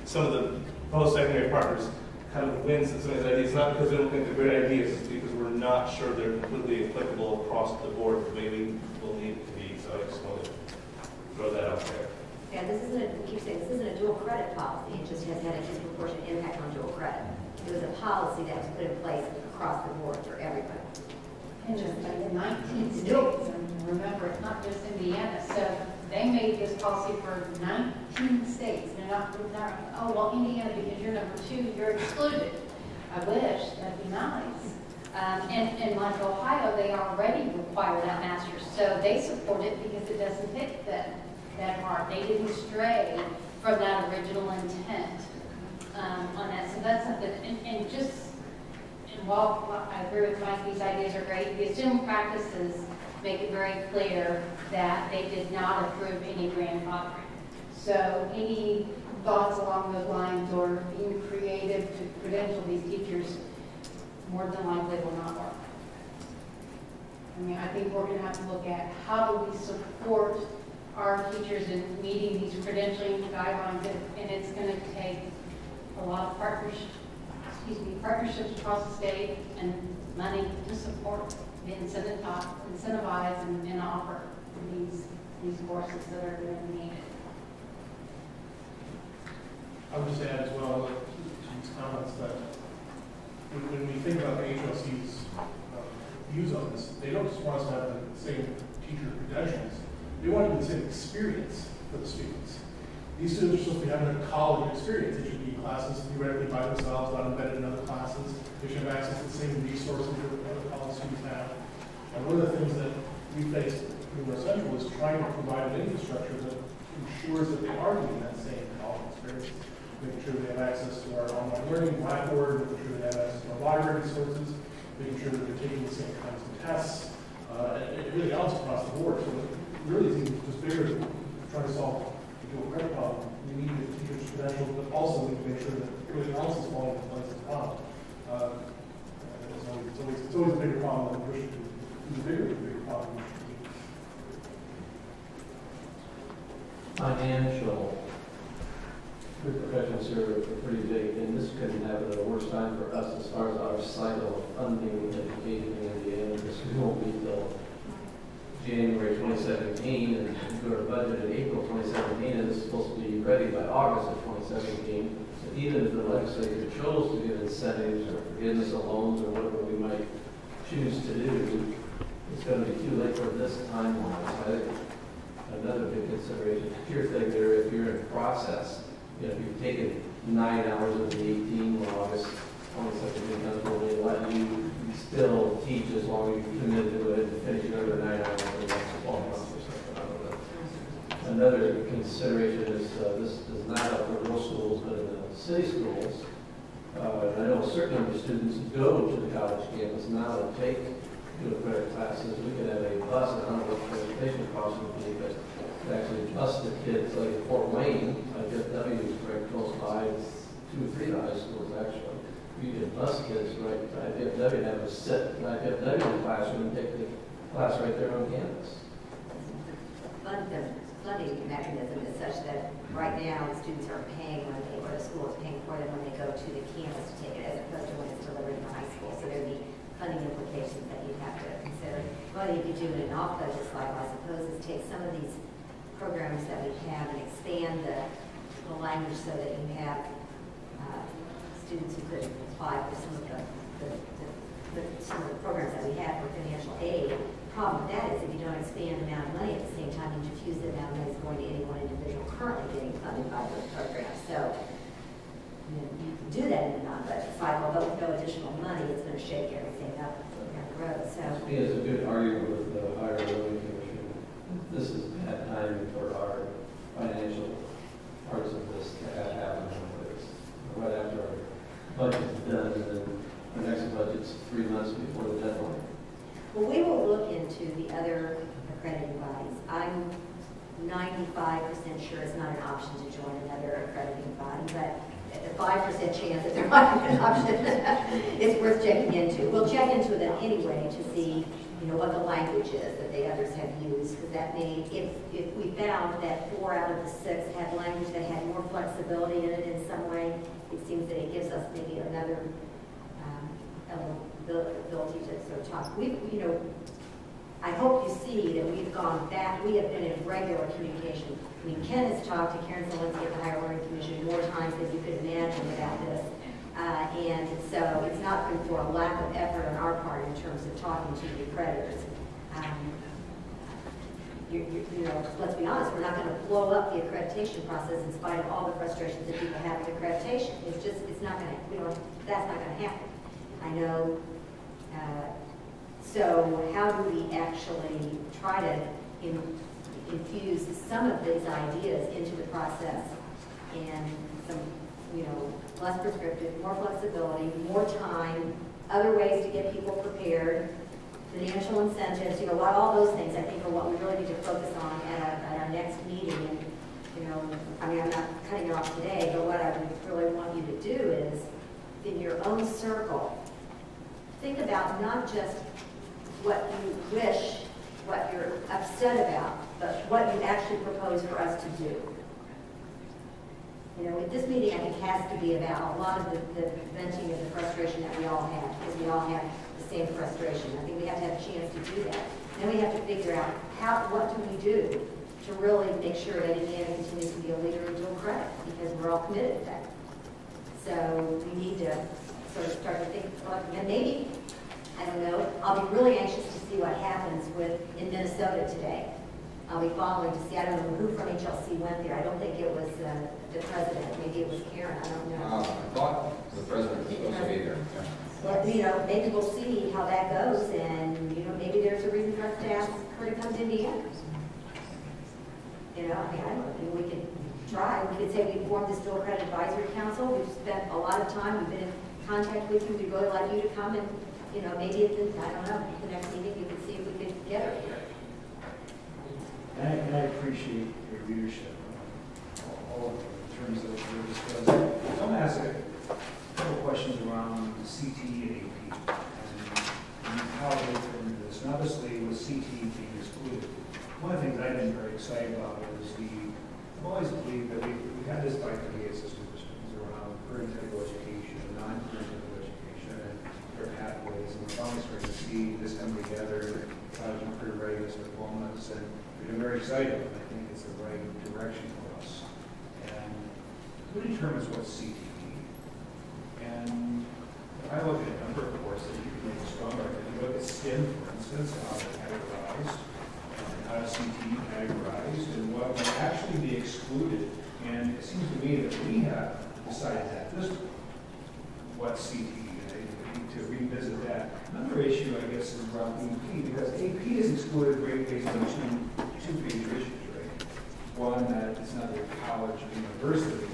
some of the post-secondary partners kind of wins some of these ideas, not because they don't think they're great ideas, it's because we're not sure they're completely applicable across the board the way we will need it to be. So I just wanted to throw that out there. Yeah, we keep saying this isn't a dual credit policy. It just has had a disproportionate impact on dual credit. It was a policy that was put in place across the board for everybody. And just like the 19 states, and remember, it's not just Indiana, so they made this policy for 19 states. They're not, oh, well, Indiana, because you're number 2, you're excluded. I wish, that'd be nice. And like Ohio, they already require that master's, so they support it because it doesn't hit that hard. They didn't stray from that original intent on that. So that's something, and while I agree with Mike, these ideas are great, the assumed practices make it very clear that they did not approve any grandfathering. So any thoughts along those lines or being creative to credential these teachers more than likely will not work. I mean, I think we're going to have to look at how do we support our teachers in meeting these credentialing guidelines, and it's going to take a lot of partnerships across the state and money to support, incentivize and offer these courses that are going to be needed. I would just add as well to these comments that when we think about the HLC's views on this, they don't just want us to have the same teacher credentials. They want the same experience for the students. These students are supposed to be having a college experience. They should be in classes theoretically by themselves, not embedded in other classes. They should have access to the same resources that other college students have. And one of the things that we face in North Central is trying to provide an infrastructure that ensures that they are getting that same college experience. Making sure they have access to our online learning, Blackboard, making sure they have access to our library resources, making sure that they're taking the same kinds of tests, and everything else across the board. So it really is just bigger than trying to solve the dual credit problem. We need the teacher's credentials, but also we need to make sure that everything else is falling into place as well. It's always a bigger problem than we wish it to be. It's a bigger problem. Financial repercussions here are pretty big, and this couldn't happen at a worse time for us as far as our cycle of funding education in Indiana, because we won't be till January 2017, and we go to budget in April 2017, and it's supposed to be ready by August of 2017. So even if the legislature chose to give incentives or forgiveness of loans or whatever we might choose to do, it's going to be too late for this timeline. So I think another big consideration, if you're thinking, if you're in process, if you've taken 9 hours of the 18 when August 2017 comes, will they let you still teach as long as you're committed to it and finish another 9 hours in the next 12 months or something? I don't know. Another consideration is this does not help the rural schools, but in the city schools. And I know a certain number of students go to the college campus now and take dual credit classes. We could have a bus, and I don't know what the transportation cost would be, but to actually bus the kids, like in Fort Wayne, IFW is very close by, it's 2 or 3 high schools actually. We could bus kids right to IFW and have a sit in IFW classroom and take the class right there on campus. The funding mechanism is such that right now the students are paying when they, or the school is paying for them when they go to the campus to take it, as opposed to when it's delivered in the high school. So there'd be funding implications that you'd have to consider. What you could do in an off-budget cycle, I suppose, is take some of these programs that we have and expand the language so that you have students who could apply for some of the programs that we have for financial aid. The problem with that is if you don't expand the amount of money at the same time, you diffuse the amount of money that's going to any one individual currently getting funded by those programs. So you can do that in a non-budget cycle, but with no additional money, it's going to shake everything up down the road. So it's a good argument with the higher learning commission. This is bad timing for our financial parts of this to have happen. Right after our budget's done, and then the next budget's 3 months before the deadline. well, we will look into the other accrediting bodies. I'm 95% sure it's not an option to join another accrediting body, but a 5% chance that there might be an option it's worth checking into. We'll check into them anyway to see, what the language is that the others have used, because that may, if we found that 4 out of the 6 had language that had more flexibility in it in some way, it seems that it gives us maybe another ability to sort of talk. I hope you see that we've gone back. We have been in regular communication. I mean, Ken has talked to Karen Zelensky at the Higher Learning Commission more times than you could imagine about this. And so it's not been for a lack of effort on our part in terms of talking to the accreditors. Let's be honest, we're not going to blow up the accreditation process in spite of all the frustrations that people have with accreditation. It's not going to, that's not going to happen. I know. So how do we actually try to infuse some of these ideas into the process and some, less prescriptive, more flexibility, more time, other ways to get people prepared, financial incentives, all those things I think are what we really need to focus on at our next meeting. And, I'm not cutting it off today, but what I would really want you to do is, in your own circle, think about not just what you wish, what you're upset about, but what you actually propose for us to do. This meeting, I think, has to be about a lot of the venting of the frustration that we all have, because we all have the same frustration. I think we have to have a chance to do that. Then we have to figure out what do we do to really make sure that Indiana continues to be a leader in dual credit, because we're all committed to that. So we need to sort of start to think, and maybe, I don't know, I'll be really anxious to see what happens in Minnesota today. I'll be following to see, I don't know who from HLC went there. I don't think it was the president. Maybe it was Karen. I don't know. I thought the president was supposed to be there. But, maybe we'll see how that goes, and, maybe there's a reason for us to ask her to come to Indiana. I don't know. We could try. We could say we formed this dual credit advisory council. We've spent a lot of time. We've been in contact with you. We'd really like you to come, and, maybe at the next meeting, you could see if we could get her here. And I appreciate your leadership, all of the terms that we're discussing. I want to ask a couple questions around CT and AP and how they fit into this. And obviously, with CT being excluded, one of the things I've been very excited about is I've always believed that we had this bifurcated system around parental education and non-parental education and their pathways. And we're finally starting to see this come together, college and career readiness diplomas, and I'm very excited. I think it's the right direction for us. And who determines what's CTE? And if I look at a number of courses, you can make it stronger. If you look at STEM, for instance, how they're categorized, and how is CTE categorized, and what will actually be excluded. And it seems to me that we have decided that this is what CTE is. I need to revisit that. Another issue, I guess, is around AP, because AP is excluded based on two major issues, right? One, that it's not a college or university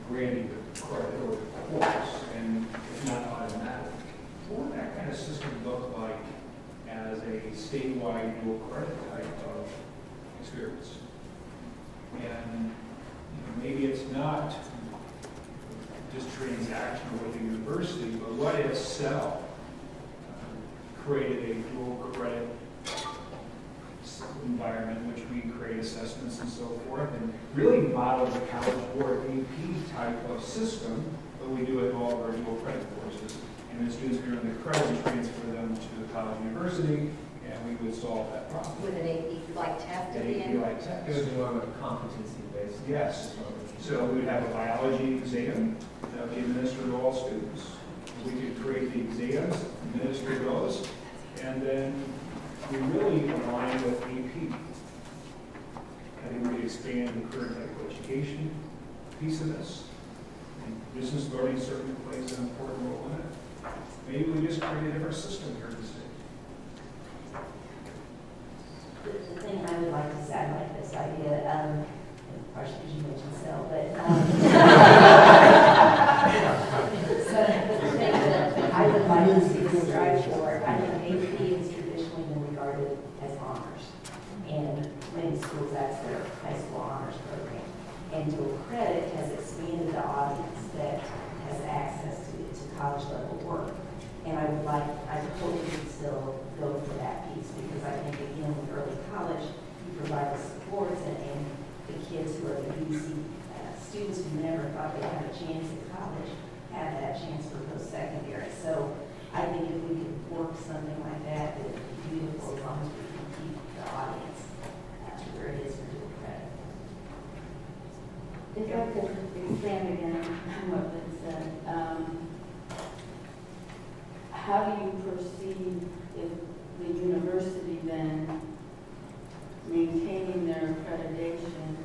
granting the credit or the course, and it's not automatic. What would that kind of system look like as a statewide dual credit type of experience? And maybe it's not just transactional with the university, but what if CEL created a dual credit environment in which we create assessments and so forth, and really model the College Board AP type of system, but we do it in all of our dual credit courses. And then students can earn the credit and transfer them to the college university, and we would solve that problem. With an AP-like test at the An end? AP-like test. It would be more of a competency-based. Yes. So we would have a biology exam that would be administered to all students. We could create the exams, administer those, and then we really align with AP. I think we could expand the current type of education piece of this. And business learning certainly plays an important role in it. Maybe we just create a different system here in the state. The thing I would like to say, I like this idea, partially because you mentioned CEL, but so the thing that I would like to see us strive for, I think AP has traditionally been regarded as honors, and many schools that's their high school honors program. And dual credit has expanded the audience that has access to college level work. And I hope we can still go for that piece, because I think, again, with early college, you provide the supports, and the kids who are the UC students who never thought they had a chance at college have that chance for post-secondary. So I think if we could work something like that, it would be beautiful, as long as we can keep the audience where it is for dual credit. If I could expand again on what was said, how do you perceive if the university then maintaining their accreditation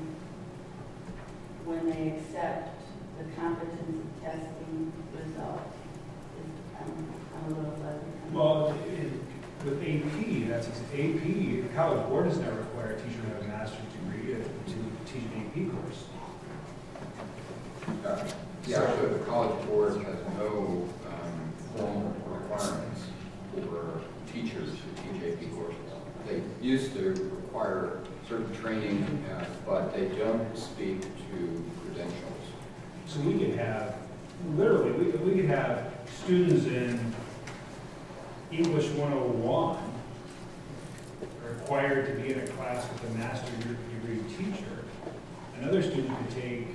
when they accept the competency testing results? I'm a little fuzzy. Well, with AP, that's AP. The College Board does not require a teacher to have a master's degree to teach an AP course. So the College Board has no formal requirements for teachers to teach AP courses. They used to require certain training, but they don't speak to credentials. So we could have, literally, we could have students in English 101 required to be in a class with a master's degree teacher. Another student could take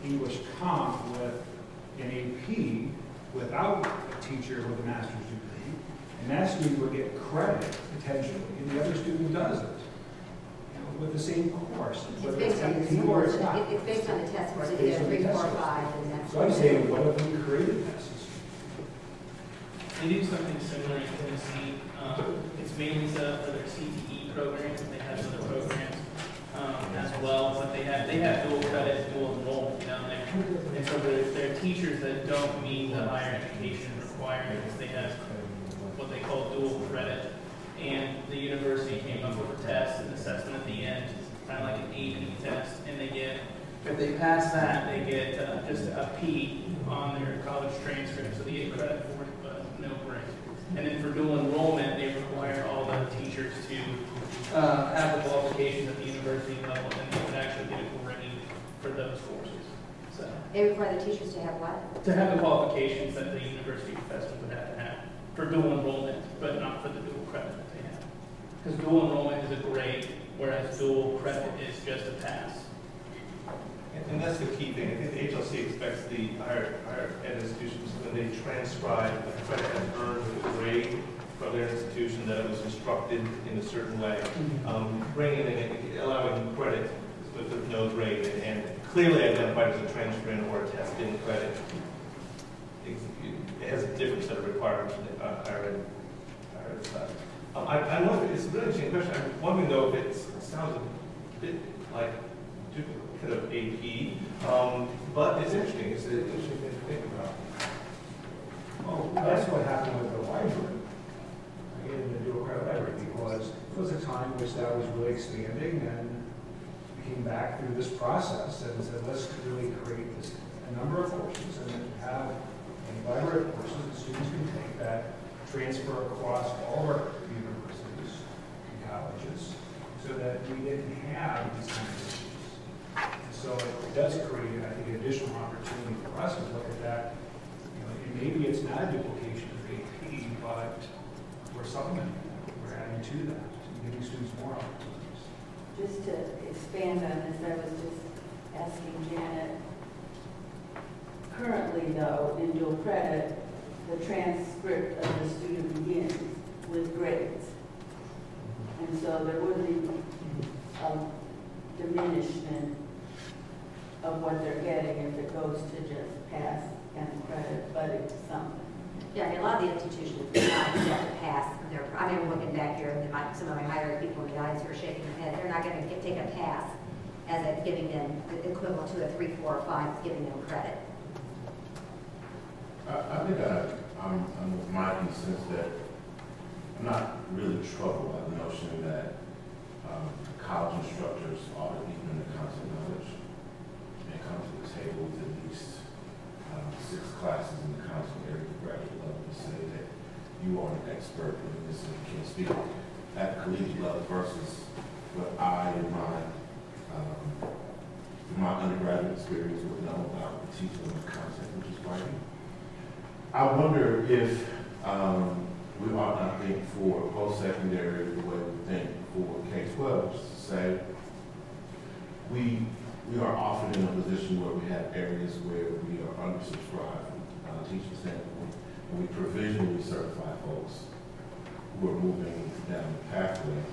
English Comp with an AP without a teacher with a master's degree, and that student would get credit potentially, and the other student doesn't. With the same course. It's based on the scores. It's based on the test scores. If you get a 3, 4, 5, and that's. So I'm saying, what if we created that system? They do something similar in Tennessee. It's mainly set up for their CTE programs, and they have other programs as well. But they have dual credit, dual enrollment down there. And so they're teachers that don't meet the higher education requirements. They have what they call dual credit. And the university came up with a test and assessment at the end, kind of like an AP test. And they get, if they pass that, they get just a P on their college transcript. So they get credit for it, but no grade. And then for dual enrollment, they require all the teachers to have the qualifications at the university level, and they would actually get a grade for those courses. So they require the teachers to have what? To have the qualifications that the university professors would have to have for dual enrollment, but not for the dual credit that they have. Because dual enrollment is a grade, whereas dual credit is just a pass. And that's the key thing. I think the HLC expects the higher ed institutions, when they transcribe the credit as earned with a grade from their institution, that it was instructed in a certain way, bringing in, allowing credit with no grade, and clearly identified as a transfer in or a test in credit. It has a different set of requirements than the higher ed side. I wonder, it's a really interesting question. I'm wondering though if it sounds a bit like kind of AP, but it's interesting. It's an interesting thing to think about. Well, that's what happened with the library, in the dual credit library, because it was a time in which that was really expanding, and came back through this process and said, let's really create a number of courses and then have a library of courses that students can take that transfer across all our universities and colleges so that we didn't have these kinds of issues. And so it does create, I think, an additional opportunity for us to look at that. And maybe it's not a duplication of AP, but we're supplementing it. We're adding to that, giving students more opportunities. Just to expand on this, I was just asking Janet, currently though, in dual credit, the transcript of the student begins with grades. And so there would be a diminishment of what they're getting if it goes to just pass and credit, but it's something. Yeah, I mean, a lot of the institutions do not accept a pass. I mean, we're looking back here, and some of my higher people in the audience who are shaking their head. They're not going to take a pass as it's giving them the equivalent to a 3, 4, or 5, it's giving them credit. I think I'm of my sense that I'm not really troubled by the notion that college instructors ought to deepen their content knowledge and come to the table with at least 6 classes in the content area at graduate level to say that you are an expert in this and you can speak at the collegiate level versus what I in my undergraduate experience would know about the teaching of content, which is writing. I wonder if we ought not think for post-secondary the way we think for K-12, to say we are often in a position where we have areas where we are undersubscribed from a teaching standpoint, and we provisionally certify folks who are moving down the pathway.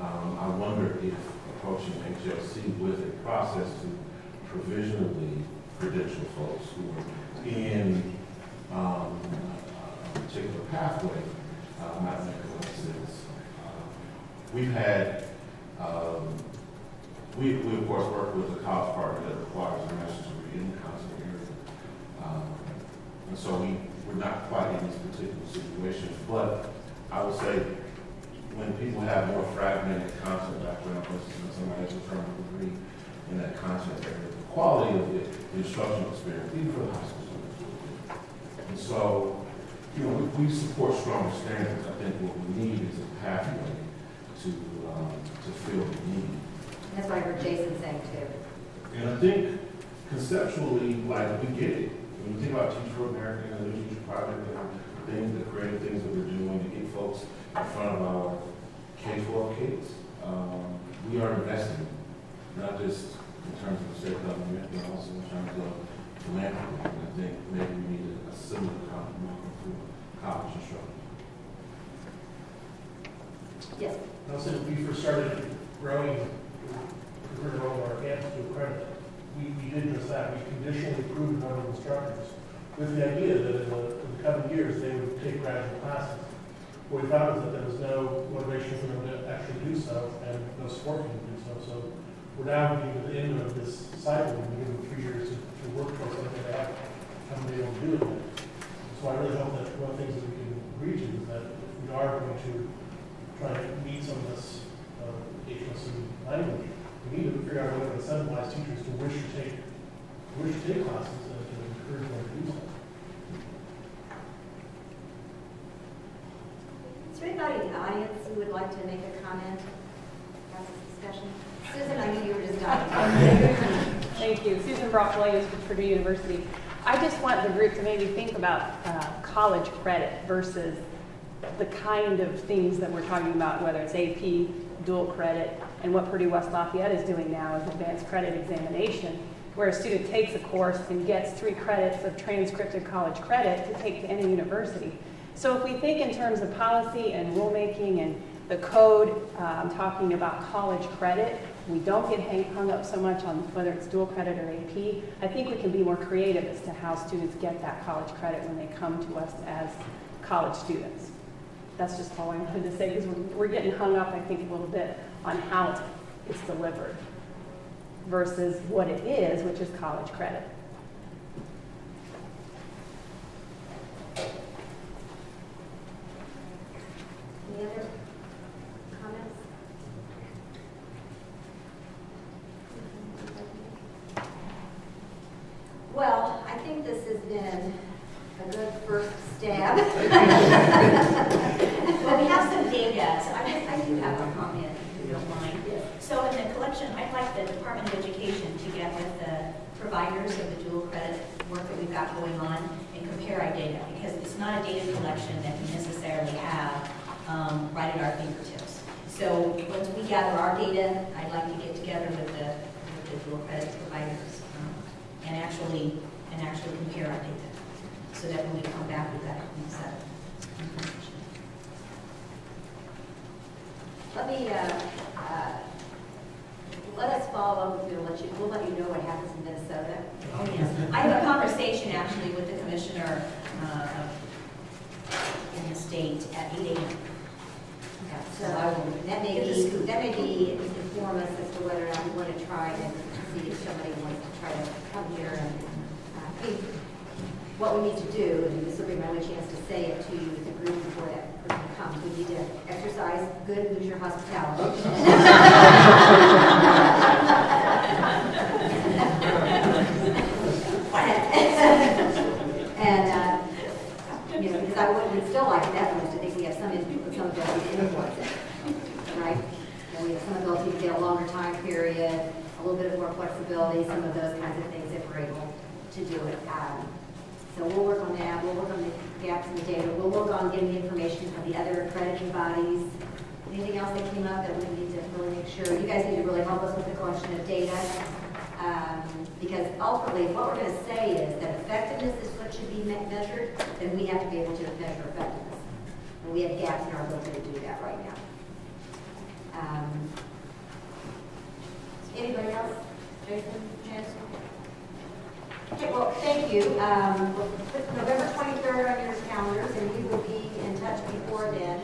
I wonder if approaching HLC with a process to provisionally credential folks who are in a particular pathway might make a lot of sense. We've had, we of course work with a college partner that requires a master's degree in the content area. And so we're not quite in this particular situation, but I would say when people have more fragmented content background versus when somebody has a terminal degree in that content area, the quality of the instructional experience, even for the high school students, will be. And so, you know, we support stronger standards. I think what we need is a pathway to fill the need. That's what I heard Jason saying too. And I think conceptually, like, we get it. When you think about Teach for America and the New Teacher Project and things, the creative things that we're doing to get folks in front of our K-12 kids, we are investing, not just in terms of the state government, but also in terms of philanthropy. And I think maybe we need a similar kind of model for college instruction. Yes. I said when we first started growing, we were growing our campus to accredit. We did just that. We conditionally approved a number of instructors with the idea that in the coming years they would take graduate classes. What we found is that there was no motivation for them to actually do so and no support for them to do so. So we're now getting to the end of this cycle and we give them 3 years to work towards something they haven't been able to do it yet. So I really hope that one of the things that we can reach is that if we are going to try to meet some of this HLC language, we need to figure out a way to incentivize teachers to wish to take classes and to encourage them to do so. Is there anybody in the audience who would like to make a comment about this discussion? Susan, I knew you were just dying. Thank you. Susan Brock-Williams with Purdue University. I just want the group to maybe think about college credit versus the kind of things that we're talking about, whether it's AP, dual credit, and what Purdue West Lafayette is doing now is advanced credit examination, where a student takes a course and gets 3 credits of transcripted college credit to take to any university. So if we think in terms of policy and rulemaking and the code, talking about college credit, we don't get hung up so much on whether it's dual credit or AP. I think we can be more creative as to how students get that college credit when they come to us as college students. That's just all I wanted to say, because we're getting hung up, I think, a little bit on how it's delivered versus what it is, which is college credit. Any other comments? first stab. Well, we have some data, so I do have a comment, if you don't mind. So in the collection, I'd like the Department of Education to get with the providers of the dual credit work that we've got going on and compare our data, because it's not a data collection that we necessarily have right at our fingertips. So once we gather our data, I'd like to get together with the dual credit providers and actually compare our data, so that when we come back, we've got information. Let me, let us follow, we'll let you know what happens in Minnesota. Oh, yes. I have a conversation actually with the commissioner in the state at 8 a.m. So that may be inform us as to whether or not we want to try and see if somebody wants to try to come here and what we need to do, and this will be my only chance to say it to you as a group before that person comes. We need to exercise good Hoosier hospitality. And because I would still like that much to think we have some ability to influence it, right? And we have some ability to get a longer time period, a little bit more flexibility, some of those kinds of things if we're able to do it. So we'll work on that. We'll work on the gaps in the data. We'll work on getting the information from the other accrediting bodies. Anything else that came up that we need to really make sure? You guys need to really help us with the collection of data. Because ultimately, what we're going to say is that effectiveness is what should be measured, then we have to be able to measure effectiveness. And we have gaps in our ability to do that right now. Anybody else? Jason? Chance? Okay, well, thank you. We'll put November 23rd on your calendars, and we will be in touch before then.